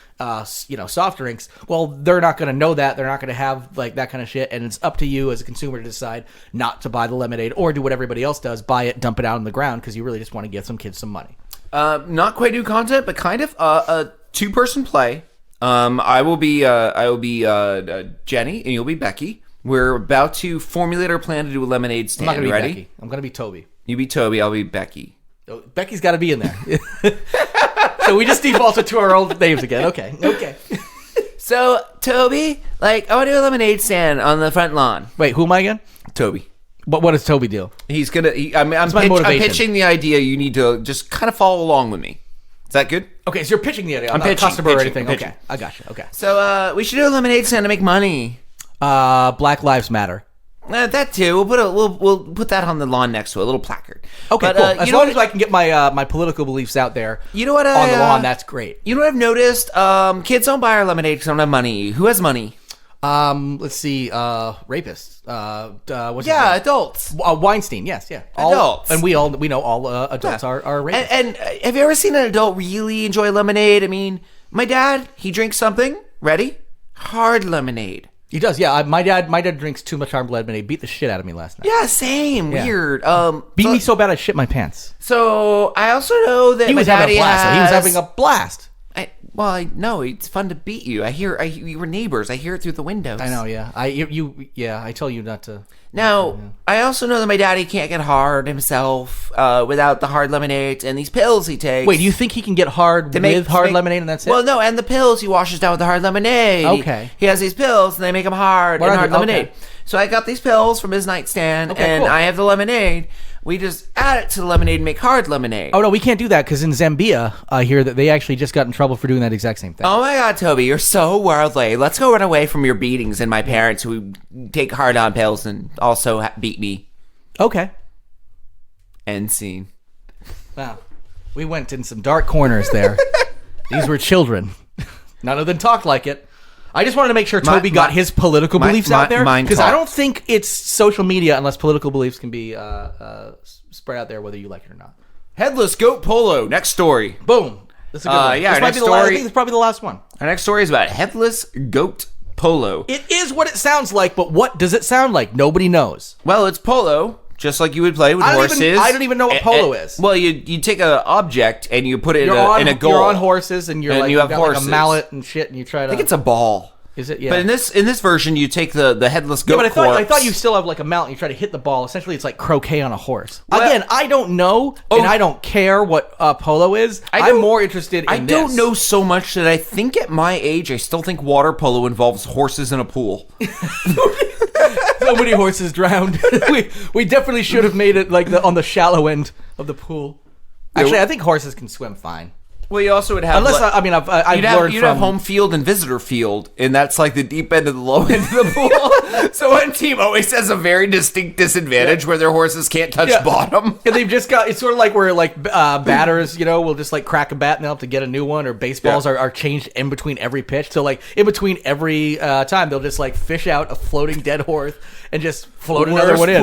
[SPEAKER 3] soft drinks, well, they're not going to know that. They're not going to have like that kind of shit, and it's up to you as a consumer to decide not to buy the lemonade or do what everybody else does, buy it, dump it out on the ground because you really just want to give some kids some money.
[SPEAKER 2] Not quite new content, but kind of a two-person play. I will be Jenny, and you'll be Becky. We're about to formulate our plan to do a lemonade stand.
[SPEAKER 3] I'm not going to be
[SPEAKER 2] ready?
[SPEAKER 3] Becky. I'm going to be Toby.
[SPEAKER 2] You be Toby. I'll be Becky.
[SPEAKER 3] Oh, Becky's got to be in there. So we just defaulted to our old names again. Okay.
[SPEAKER 2] So, Toby, I want to do a lemonade stand on the front lawn.
[SPEAKER 3] Wait, who am I again?
[SPEAKER 2] Toby.
[SPEAKER 3] What does Toby do?
[SPEAKER 2] He's gonna. I'm pitching the idea. You need to just kind of follow along with me. Is that good?
[SPEAKER 3] Okay, so you're pitching the idea. I'm
[SPEAKER 2] not
[SPEAKER 3] pitching, a customer or anything.
[SPEAKER 2] Pitching.
[SPEAKER 3] Okay, I got you. Okay.
[SPEAKER 2] So, we should do a lemonade stand to make money.
[SPEAKER 3] Black Lives Matter.
[SPEAKER 2] That too. We'll put that on the lawn next to a little placard.
[SPEAKER 3] Okay, cool. As long as I can get my political beliefs out there.
[SPEAKER 2] You know what?
[SPEAKER 3] On the lawn, that's great.
[SPEAKER 2] You know what I've noticed? Kids don't buy our lemonade because they don't have money. Who has money?
[SPEAKER 3] Let's see. Rapists. What's his name?
[SPEAKER 2] Adults.
[SPEAKER 3] Weinstein. Yes. Yeah.
[SPEAKER 2] Adults.
[SPEAKER 3] And we know all adults are rapists.
[SPEAKER 2] And have you ever seen an adult really enjoy lemonade? I mean, my dad, he drinks something. Ready? Hard lemonade.
[SPEAKER 3] He does, yeah. My dad drinks too much hard lemonade. Beat the shit out of me last night.
[SPEAKER 2] Yeah, same. Yeah. Weird.
[SPEAKER 3] Beat me so bad I shit my pants.
[SPEAKER 2] So I also know that
[SPEAKER 3] he was having a blast. He was having a blast.
[SPEAKER 2] I know it's fun to beat you. I hear you were neighbors. I hear it through the windows.
[SPEAKER 3] I know. Yeah. I tell you not to.
[SPEAKER 2] Now, I also know that my daddy can't get hard himself without the hard lemonades and these pills he takes.
[SPEAKER 3] Wait, do you think he can get hard with hard lemonade and that's it?
[SPEAKER 2] Well, no, and the pills he washes down with the hard lemonade.
[SPEAKER 3] Okay.
[SPEAKER 2] He has these pills and they make him hard lemonade. So I got these pills from his nightstand and cool. I have the lemonade. We just add it to the lemonade and make hard lemonade.
[SPEAKER 3] Oh, no, we can't do that because in Zambia, I hear that they actually just got in trouble for doing that exact same thing.
[SPEAKER 2] Oh, my God, Toby, you're so worldly. Let's go run away from your beatings and my parents who take hard-on pills and also beat me.
[SPEAKER 3] Okay.
[SPEAKER 2] End scene.
[SPEAKER 3] Wow. We went in some dark corners there. These were children. None of them talked like it. I just wanted to make sure Toby got his political beliefs out there, because I don't think it's social media unless political beliefs can be spread out there whether you like it or not.
[SPEAKER 2] Headless goat polo. Next story.
[SPEAKER 3] Boom. This is a good one.
[SPEAKER 2] Yeah,
[SPEAKER 3] this might be the last, I think it's probably the last one.
[SPEAKER 2] Our next story is about headless goat polo.
[SPEAKER 3] It is what it sounds like, but what does it sound like? Nobody knows.
[SPEAKER 2] Well, it's polo. Just like you would play with horses.
[SPEAKER 3] I don't even know what polo is.
[SPEAKER 2] Well, you take an object and you put it in a goal.
[SPEAKER 3] You're on horses and you have like a mallet and shit and you try to...
[SPEAKER 2] I think it's a ball.
[SPEAKER 3] Is it? Yeah.
[SPEAKER 2] But in this version, you take the headless goat corpse.
[SPEAKER 3] I thought you still have like a mallet and you try to hit the ball. Essentially, it's like croquet on a horse. Well, again, I don't know and I don't care what polo is. I'm more interested in this.
[SPEAKER 2] I don't know so much that I think at my age, I still think water polo involves horses in a pool.
[SPEAKER 3] So many horses drowned. we definitely should have made it like on the shallow end of the pool. Actually, I think horses can swim fine.
[SPEAKER 2] Well, you also would have...
[SPEAKER 3] Unless, I've learned
[SPEAKER 2] you'd have home field and visitor field, and that's like the deep end of the low end of the pool. So one team always has a very distinct disadvantage where their horses can't touch bottom.
[SPEAKER 3] And they've just got... It's sort of like where batters, will just like crack a bat and they'll have to get a new one, or baseballs are changed in between every pitch. So like in between every time, they'll just like fish out a floating dead horse and just float another one in.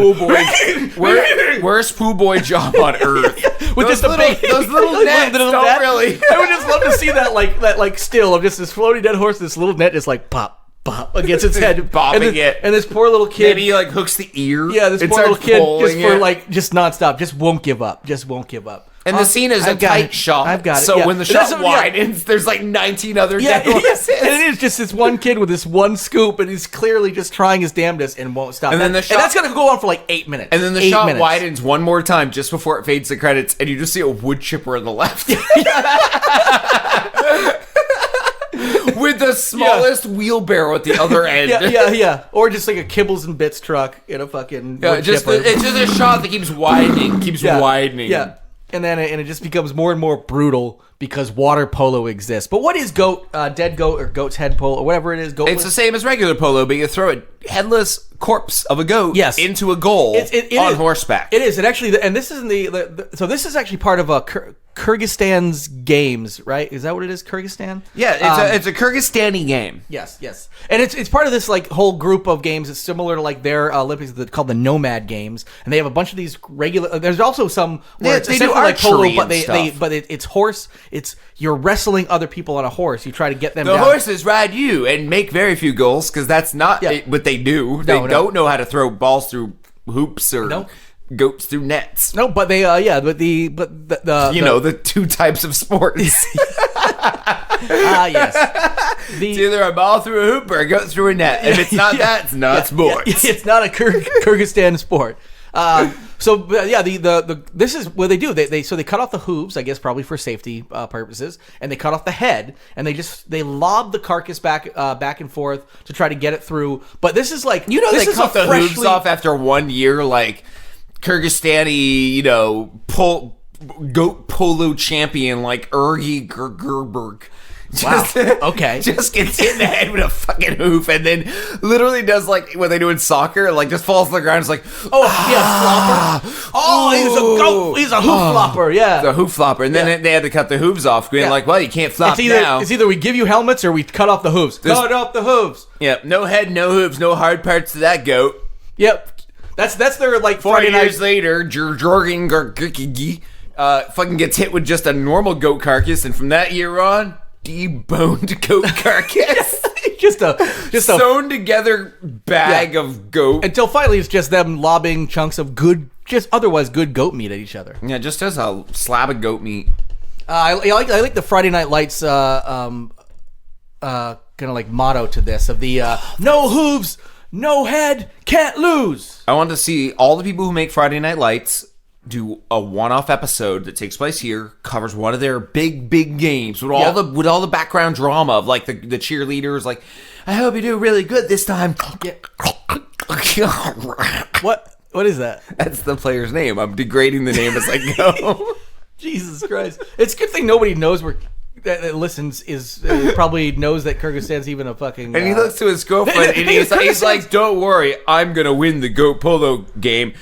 [SPEAKER 2] Worst poo boy job on earth.
[SPEAKER 3] With just those
[SPEAKER 2] little nets don't really...
[SPEAKER 3] I would just love to see that still of just this floating dead horse, this little net just like pop against its head,
[SPEAKER 2] bobbing it,
[SPEAKER 3] and this poor little kid
[SPEAKER 2] maybe like hooks the ear.
[SPEAKER 3] Yeah, this poor little kid just nonstop, just won't give up.
[SPEAKER 2] And the scene is a tight shot.
[SPEAKER 3] I've got it.
[SPEAKER 2] So when the shot widens, there's like 19 other dead horses.
[SPEAKER 3] And it is just this one kid with this one scoop, and he's clearly just trying his damnedest and won't stop. And that's going to go on for like 8 minutes.
[SPEAKER 2] And then the shot widens one more time just before it fades to credits, and you just see a wood chipper on the left. With the smallest wheelbarrow at the other end.
[SPEAKER 3] Yeah. Or just like a Kibbles and Bits truck in a fucking wood chipper.
[SPEAKER 2] It's just a shot that keeps widening.
[SPEAKER 3] Yeah. And then it just becomes more and more brutal because water polo exists. But what is dead goat or goat's head polo or whatever it is? Goatless?
[SPEAKER 2] It's the same as regular polo, but you throw a headless corpse of a goat into a goal on horseback.
[SPEAKER 3] It is. It actually, and this is so this is actually part of Kyrgyzstan's games, right? Is that what it is? Kyrgyzstan?
[SPEAKER 2] Yeah, it's a Kyrgyzstani game.
[SPEAKER 3] Yes. And it's part of this like whole group of games. It's similar to like their Olympics called the Nomad Games, and they have a bunch of these regular. There's also some where it's essentially like polo, but it's horse. It's you're wrestling other people on a horse. You try to get them.
[SPEAKER 2] The
[SPEAKER 3] down.
[SPEAKER 2] horses ride you and make very few goals because that's not what they do. They don't know how to throw balls through hoops or goats through nets.
[SPEAKER 3] No, but they
[SPEAKER 2] the two types of sports.
[SPEAKER 3] Yes.
[SPEAKER 2] It's either a ball through a hoop or a goat through a net. If it's not that, it's not sports.
[SPEAKER 3] It's not a Kyrgyzstan sport. This is what they do. They cut off the hooves, I guess probably for safety purposes, and they cut off the head, and they lob the carcass back and forth to try to get it through. But this is like
[SPEAKER 2] they cut the hooves off after 1 year, like Kyrgyzstani, goat polo champion like Uri Geller.
[SPEAKER 3] Wow. Okay.
[SPEAKER 2] Just gets hit in the head with a fucking hoof and then literally does like what they do in soccer, like just falls to the ground. It's like,
[SPEAKER 3] flopper. Oh, he's a goat. He's a hoof flopper. Yeah.
[SPEAKER 2] He's a hoof flopper. And then they had to cut the hooves off. Being like, well, you can't flop now.
[SPEAKER 3] It's either we give you helmets or we cut off the hooves. Cut off the hooves.
[SPEAKER 2] Yep. No head, no hooves, no hard parts to that goat.
[SPEAKER 3] Yep. That's their like
[SPEAKER 2] 4 years later, Jorgen Gargiki fucking gets hit with just a normal goat carcass, and from that year on, deboned goat carcass.
[SPEAKER 3] just a
[SPEAKER 2] sewn together bag of goat
[SPEAKER 3] until finally it's just them lobbing chunks of otherwise good goat meat at each other.
[SPEAKER 2] Yeah, just as a slab of goat meat.
[SPEAKER 3] I like the Friday Night Lights kind of like motto to this of the no hooves, no head, can't lose.
[SPEAKER 2] I want to see all the people who make Friday Night Lights do a one-off episode that takes place here, covers one of their big games with all the background drama of like the cheerleaders, like, I hope you do really good this time.
[SPEAKER 3] Yeah. What is that?
[SPEAKER 2] That's the player's name. I'm degrading the name as I go.
[SPEAKER 3] Jesus Christ. It's a good thing nobody knows that listens probably knows that Kyrgyzstan's even a fucking...
[SPEAKER 2] And he looks to his girlfriend and he's like, don't worry, I'm going to win the goat polo game.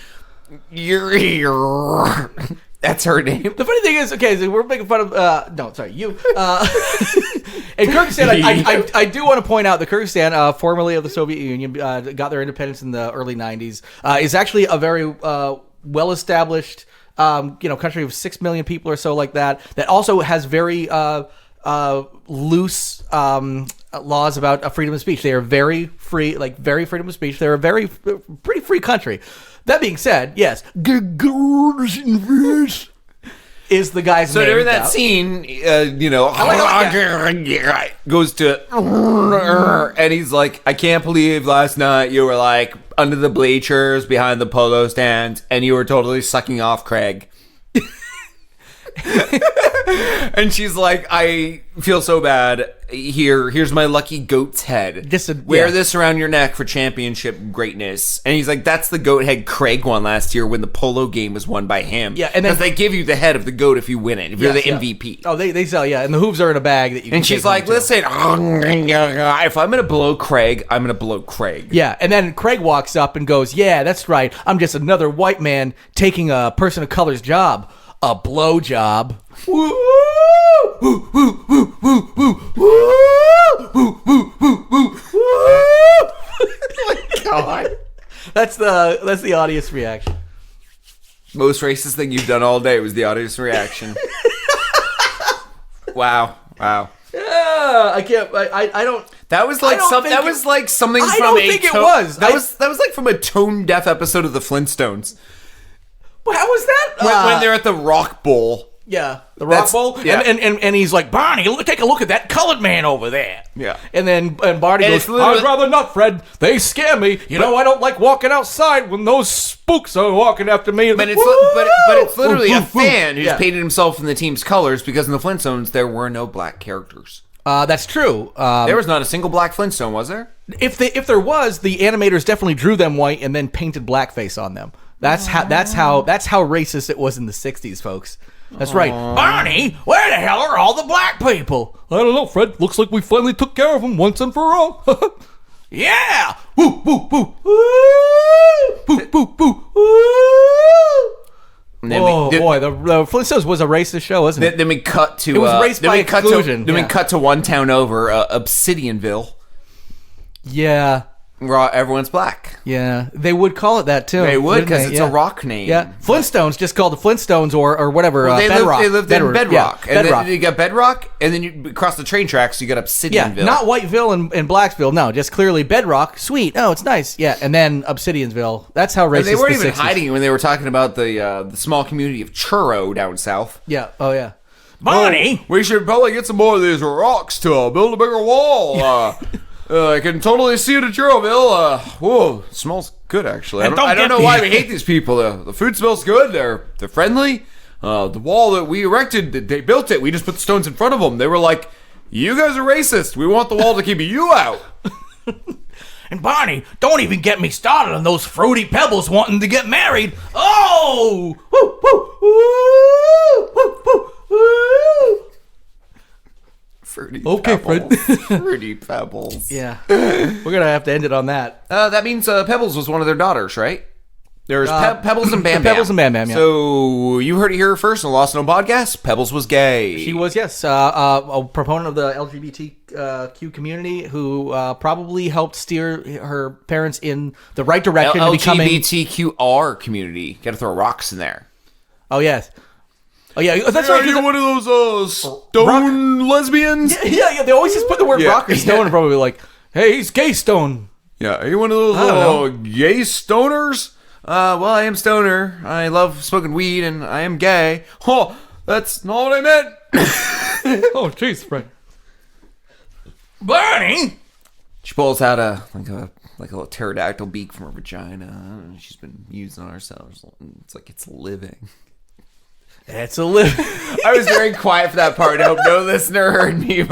[SPEAKER 2] That's her name.
[SPEAKER 3] The funny thing is, okay, so we're making fun of you. And Kyrgyzstan, I do want to point out that Kyrgyzstan, formerly of the Soviet Union, got their independence in the early 90s, is actually a very well-established country of 6 million people or so like that also has very loose laws about freedom of speech. They are very free, like very freedom of speech. They're a pretty free country. That being said, yes, is the guy's name.
[SPEAKER 2] So during that scene, goes to, and he's like, I can't believe last night you were like under the bleachers behind the polo stand and you were totally sucking off Craig. And she's like, I feel so bad. Here's my lucky goat's head. Wear this around your neck for championship greatness. And he's like, that's the goat head Craig won last year when the polo game was won by him.
[SPEAKER 3] Yeah, and then
[SPEAKER 2] they give you the head of the goat if you win it. If you're the MVP.
[SPEAKER 3] Oh, they sell, and the hooves are in a bag that you can.
[SPEAKER 2] And she's like, listen, if I'm gonna blow Craig, I'm gonna blow Craig.
[SPEAKER 3] Yeah, and then Craig walks up and goes, yeah, that's right. I'm just another white man taking a person of color's job. A blow job. Woo! Woo! Woo! Woo! Woo! Woo! Woo! Woo! Woo! Woo! Oh my God. That's the audience reaction.
[SPEAKER 2] Most racist thing you've done all day was the audience reaction. Wow.
[SPEAKER 3] Yeah, I can't. I don't.
[SPEAKER 2] That was like something. That was like something from a. I don't think it was. That was like from a tone deaf episode of the Flintstones.
[SPEAKER 3] How was that?
[SPEAKER 2] When they're at the Rock Bowl.
[SPEAKER 3] Yeah, the Rock Bowl. Yeah. And he's like, Barney, take a look at that colored man over there.
[SPEAKER 2] Yeah.
[SPEAKER 3] And then Barney goes, I'd rather not, Fred. They scare me. I don't like walking outside when those spooks are walking after me.
[SPEAKER 2] But it's literally a fan who's painted himself in the team's colors because in the Flintstones, there were no black characters.
[SPEAKER 3] That's true.
[SPEAKER 2] There was not a single black Flintstone, was there?
[SPEAKER 3] If there was, the animators definitely drew them white and then painted blackface on them. That's how racist it was in the 60s, folks. That's right. Barney, where the hell are all the black people?
[SPEAKER 4] I don't know, Fred. Looks like we finally took care of them once and for all.
[SPEAKER 3] Yeah! Woo, woo, woo. Woo, woo, woo, woo. Woo. Oh boy, the Flintstones was a racist show, wasn't it?
[SPEAKER 2] Then we cut to
[SPEAKER 3] It was race by exclusion.
[SPEAKER 2] Then we cut to one town over, Obsidianville,
[SPEAKER 3] Yeah,
[SPEAKER 2] where everyone's black.
[SPEAKER 3] yeah. They would call it that too.
[SPEAKER 2] They would, because it's
[SPEAKER 3] Yeah.
[SPEAKER 2] a rock name.
[SPEAKER 3] Yeah, Flintstones, just called the Flintstones or whatever.
[SPEAKER 2] They
[SPEAKER 3] Bedrock.
[SPEAKER 2] lived in Bedrock.
[SPEAKER 3] Yeah,
[SPEAKER 2] And
[SPEAKER 3] Bedrock.
[SPEAKER 2] then you got Bedrock, and then you cross the train tracks, you got Obsidianville.
[SPEAKER 3] Yeah, not Whiteville and Blacksville. No, just clearly Bedrock. Sweet. Oh, it's nice. Yeah, and then Obsidiansville. That's how racist.
[SPEAKER 2] And they weren't
[SPEAKER 3] the
[SPEAKER 2] even
[SPEAKER 3] 60s.
[SPEAKER 2] hiding it when they were talking about the small community of Churro down south.
[SPEAKER 3] Yeah. Oh yeah. Barney.
[SPEAKER 2] We should probably get some more of these rocks to build a bigger wall. I can totally see it at Churroville. Whoa, it smells good actually. I don't know why we hate these people. The food smells good. They're friendly. The wall that we erected, they built it. We just put the stones in front of them. They were like, "You guys are racist. We want the wall to keep you out."
[SPEAKER 3] And Barney, don't even get me started on those fruity pebbles wanting to get married. Oh! Woo, woo, woo, woo, woo, woo.
[SPEAKER 2] Fruity
[SPEAKER 4] Okay,
[SPEAKER 2] Pebbles. Fruity Pebbles.
[SPEAKER 3] Yeah, we're gonna have to end it on that.
[SPEAKER 2] That means Pebbles was one of their daughters, right? There's Pebbles and Bam Bam.
[SPEAKER 3] Pebbles and Bam Bam, yeah.
[SPEAKER 2] So you heard it here first on the Lost No podcast. Pebbles was gay.
[SPEAKER 3] She was, yes, a proponent of the LGBTQ community who probably helped steer her parents in the right direction to becoming.
[SPEAKER 2] LGBTQR community. Got to throw rocks in there.
[SPEAKER 3] Oh yes. Oh yeah, that's right.
[SPEAKER 2] Are you one of those stone lesbians?
[SPEAKER 3] Yeah. They always just put the word rock or stone and probably like, hey, he's gay stone.
[SPEAKER 2] Yeah. Are you one of those gay stoners? Well, I am stoner. I love smoking weed, and I am gay. Oh, that's not what I meant.
[SPEAKER 4] Oh, jeez, Fred.
[SPEAKER 3] Barney.
[SPEAKER 2] She pulls out a little pterodactyl beak from her vagina. She's been using on herself. It's like it's living.
[SPEAKER 3] That's a living.
[SPEAKER 2] I was very quiet for that part. I hope no listener heard me.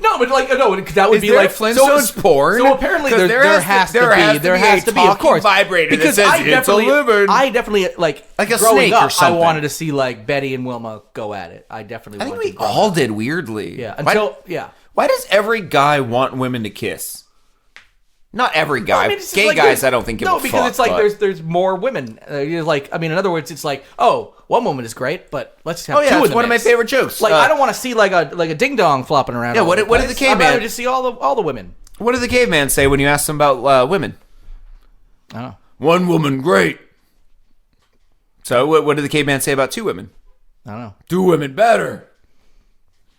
[SPEAKER 3] No, but like no, that would be
[SPEAKER 2] there
[SPEAKER 3] like
[SPEAKER 2] Flintstones porn.
[SPEAKER 3] So apparently there has to be, of course,
[SPEAKER 2] vibrator
[SPEAKER 3] because
[SPEAKER 2] that says
[SPEAKER 3] I definitely
[SPEAKER 2] like a
[SPEAKER 3] growing
[SPEAKER 2] snake
[SPEAKER 3] up,
[SPEAKER 2] or something.
[SPEAKER 3] I wanted to see like Betty and Wilma go at it. I definitely.
[SPEAKER 2] I think
[SPEAKER 3] wanted
[SPEAKER 2] we
[SPEAKER 3] to
[SPEAKER 2] all did weirdly.
[SPEAKER 3] Yeah.
[SPEAKER 2] Why does every guy want women to kiss? Not every guy.
[SPEAKER 3] I mean, it's just
[SPEAKER 2] gay
[SPEAKER 3] like
[SPEAKER 2] guys, I don't think give a fuck.
[SPEAKER 3] No, because it's like
[SPEAKER 2] but...
[SPEAKER 3] there's more women. Like I mean, in other words, it's like one woman is great, but let's have two in the
[SPEAKER 2] it's one of my
[SPEAKER 3] mix.
[SPEAKER 2] favorite jokes.
[SPEAKER 3] Like I don't want to see like a ding dong flopping around.
[SPEAKER 2] Yeah,
[SPEAKER 3] all
[SPEAKER 2] what
[SPEAKER 3] over
[SPEAKER 2] did
[SPEAKER 3] the
[SPEAKER 2] the
[SPEAKER 3] place. I'd
[SPEAKER 2] caveman?
[SPEAKER 3] rather just see all the women.
[SPEAKER 2] What did the caveman say when you asked him about women?
[SPEAKER 3] I don't know.
[SPEAKER 2] One woman, great. So what did the caveman say about two women?
[SPEAKER 3] I don't know.
[SPEAKER 2] Two women, better.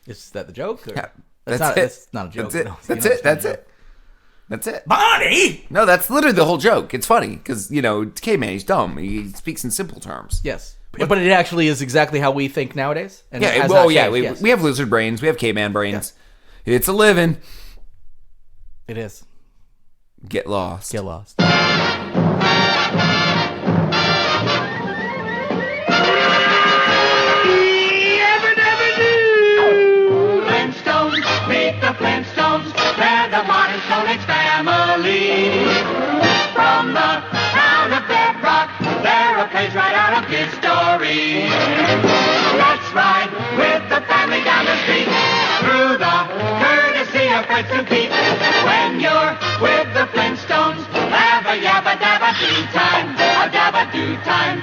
[SPEAKER 3] Is that the joke? Or?
[SPEAKER 2] Yeah,
[SPEAKER 3] That's not a joke.
[SPEAKER 2] That's it.
[SPEAKER 3] No,
[SPEAKER 2] That's
[SPEAKER 3] you know,
[SPEAKER 2] it. That's it. That's it.
[SPEAKER 3] Barney!
[SPEAKER 2] No, that's literally the whole joke. It's funny because, it's caveman. He's dumb. He speaks in simple terms.
[SPEAKER 3] Yes. But it actually is exactly how we think nowadays. And
[SPEAKER 2] Yeah.
[SPEAKER 3] it has
[SPEAKER 2] Well,
[SPEAKER 3] not
[SPEAKER 2] yeah.
[SPEAKER 3] changed,
[SPEAKER 2] We,
[SPEAKER 3] yes.
[SPEAKER 2] we have lizard brains. We have caveman brains. It's a living.
[SPEAKER 3] It is.
[SPEAKER 2] Get lost.
[SPEAKER 3] Get lost.
[SPEAKER 5] Meet the Flintstones, they're the modern Stone Age family. From the town of Bedrock, they're a page right out of history. Let's ride with the family down the street, through the courtesy of Fred and Pete. When you're with the Flintstones, have a yabba dabba do time, a dabba do time.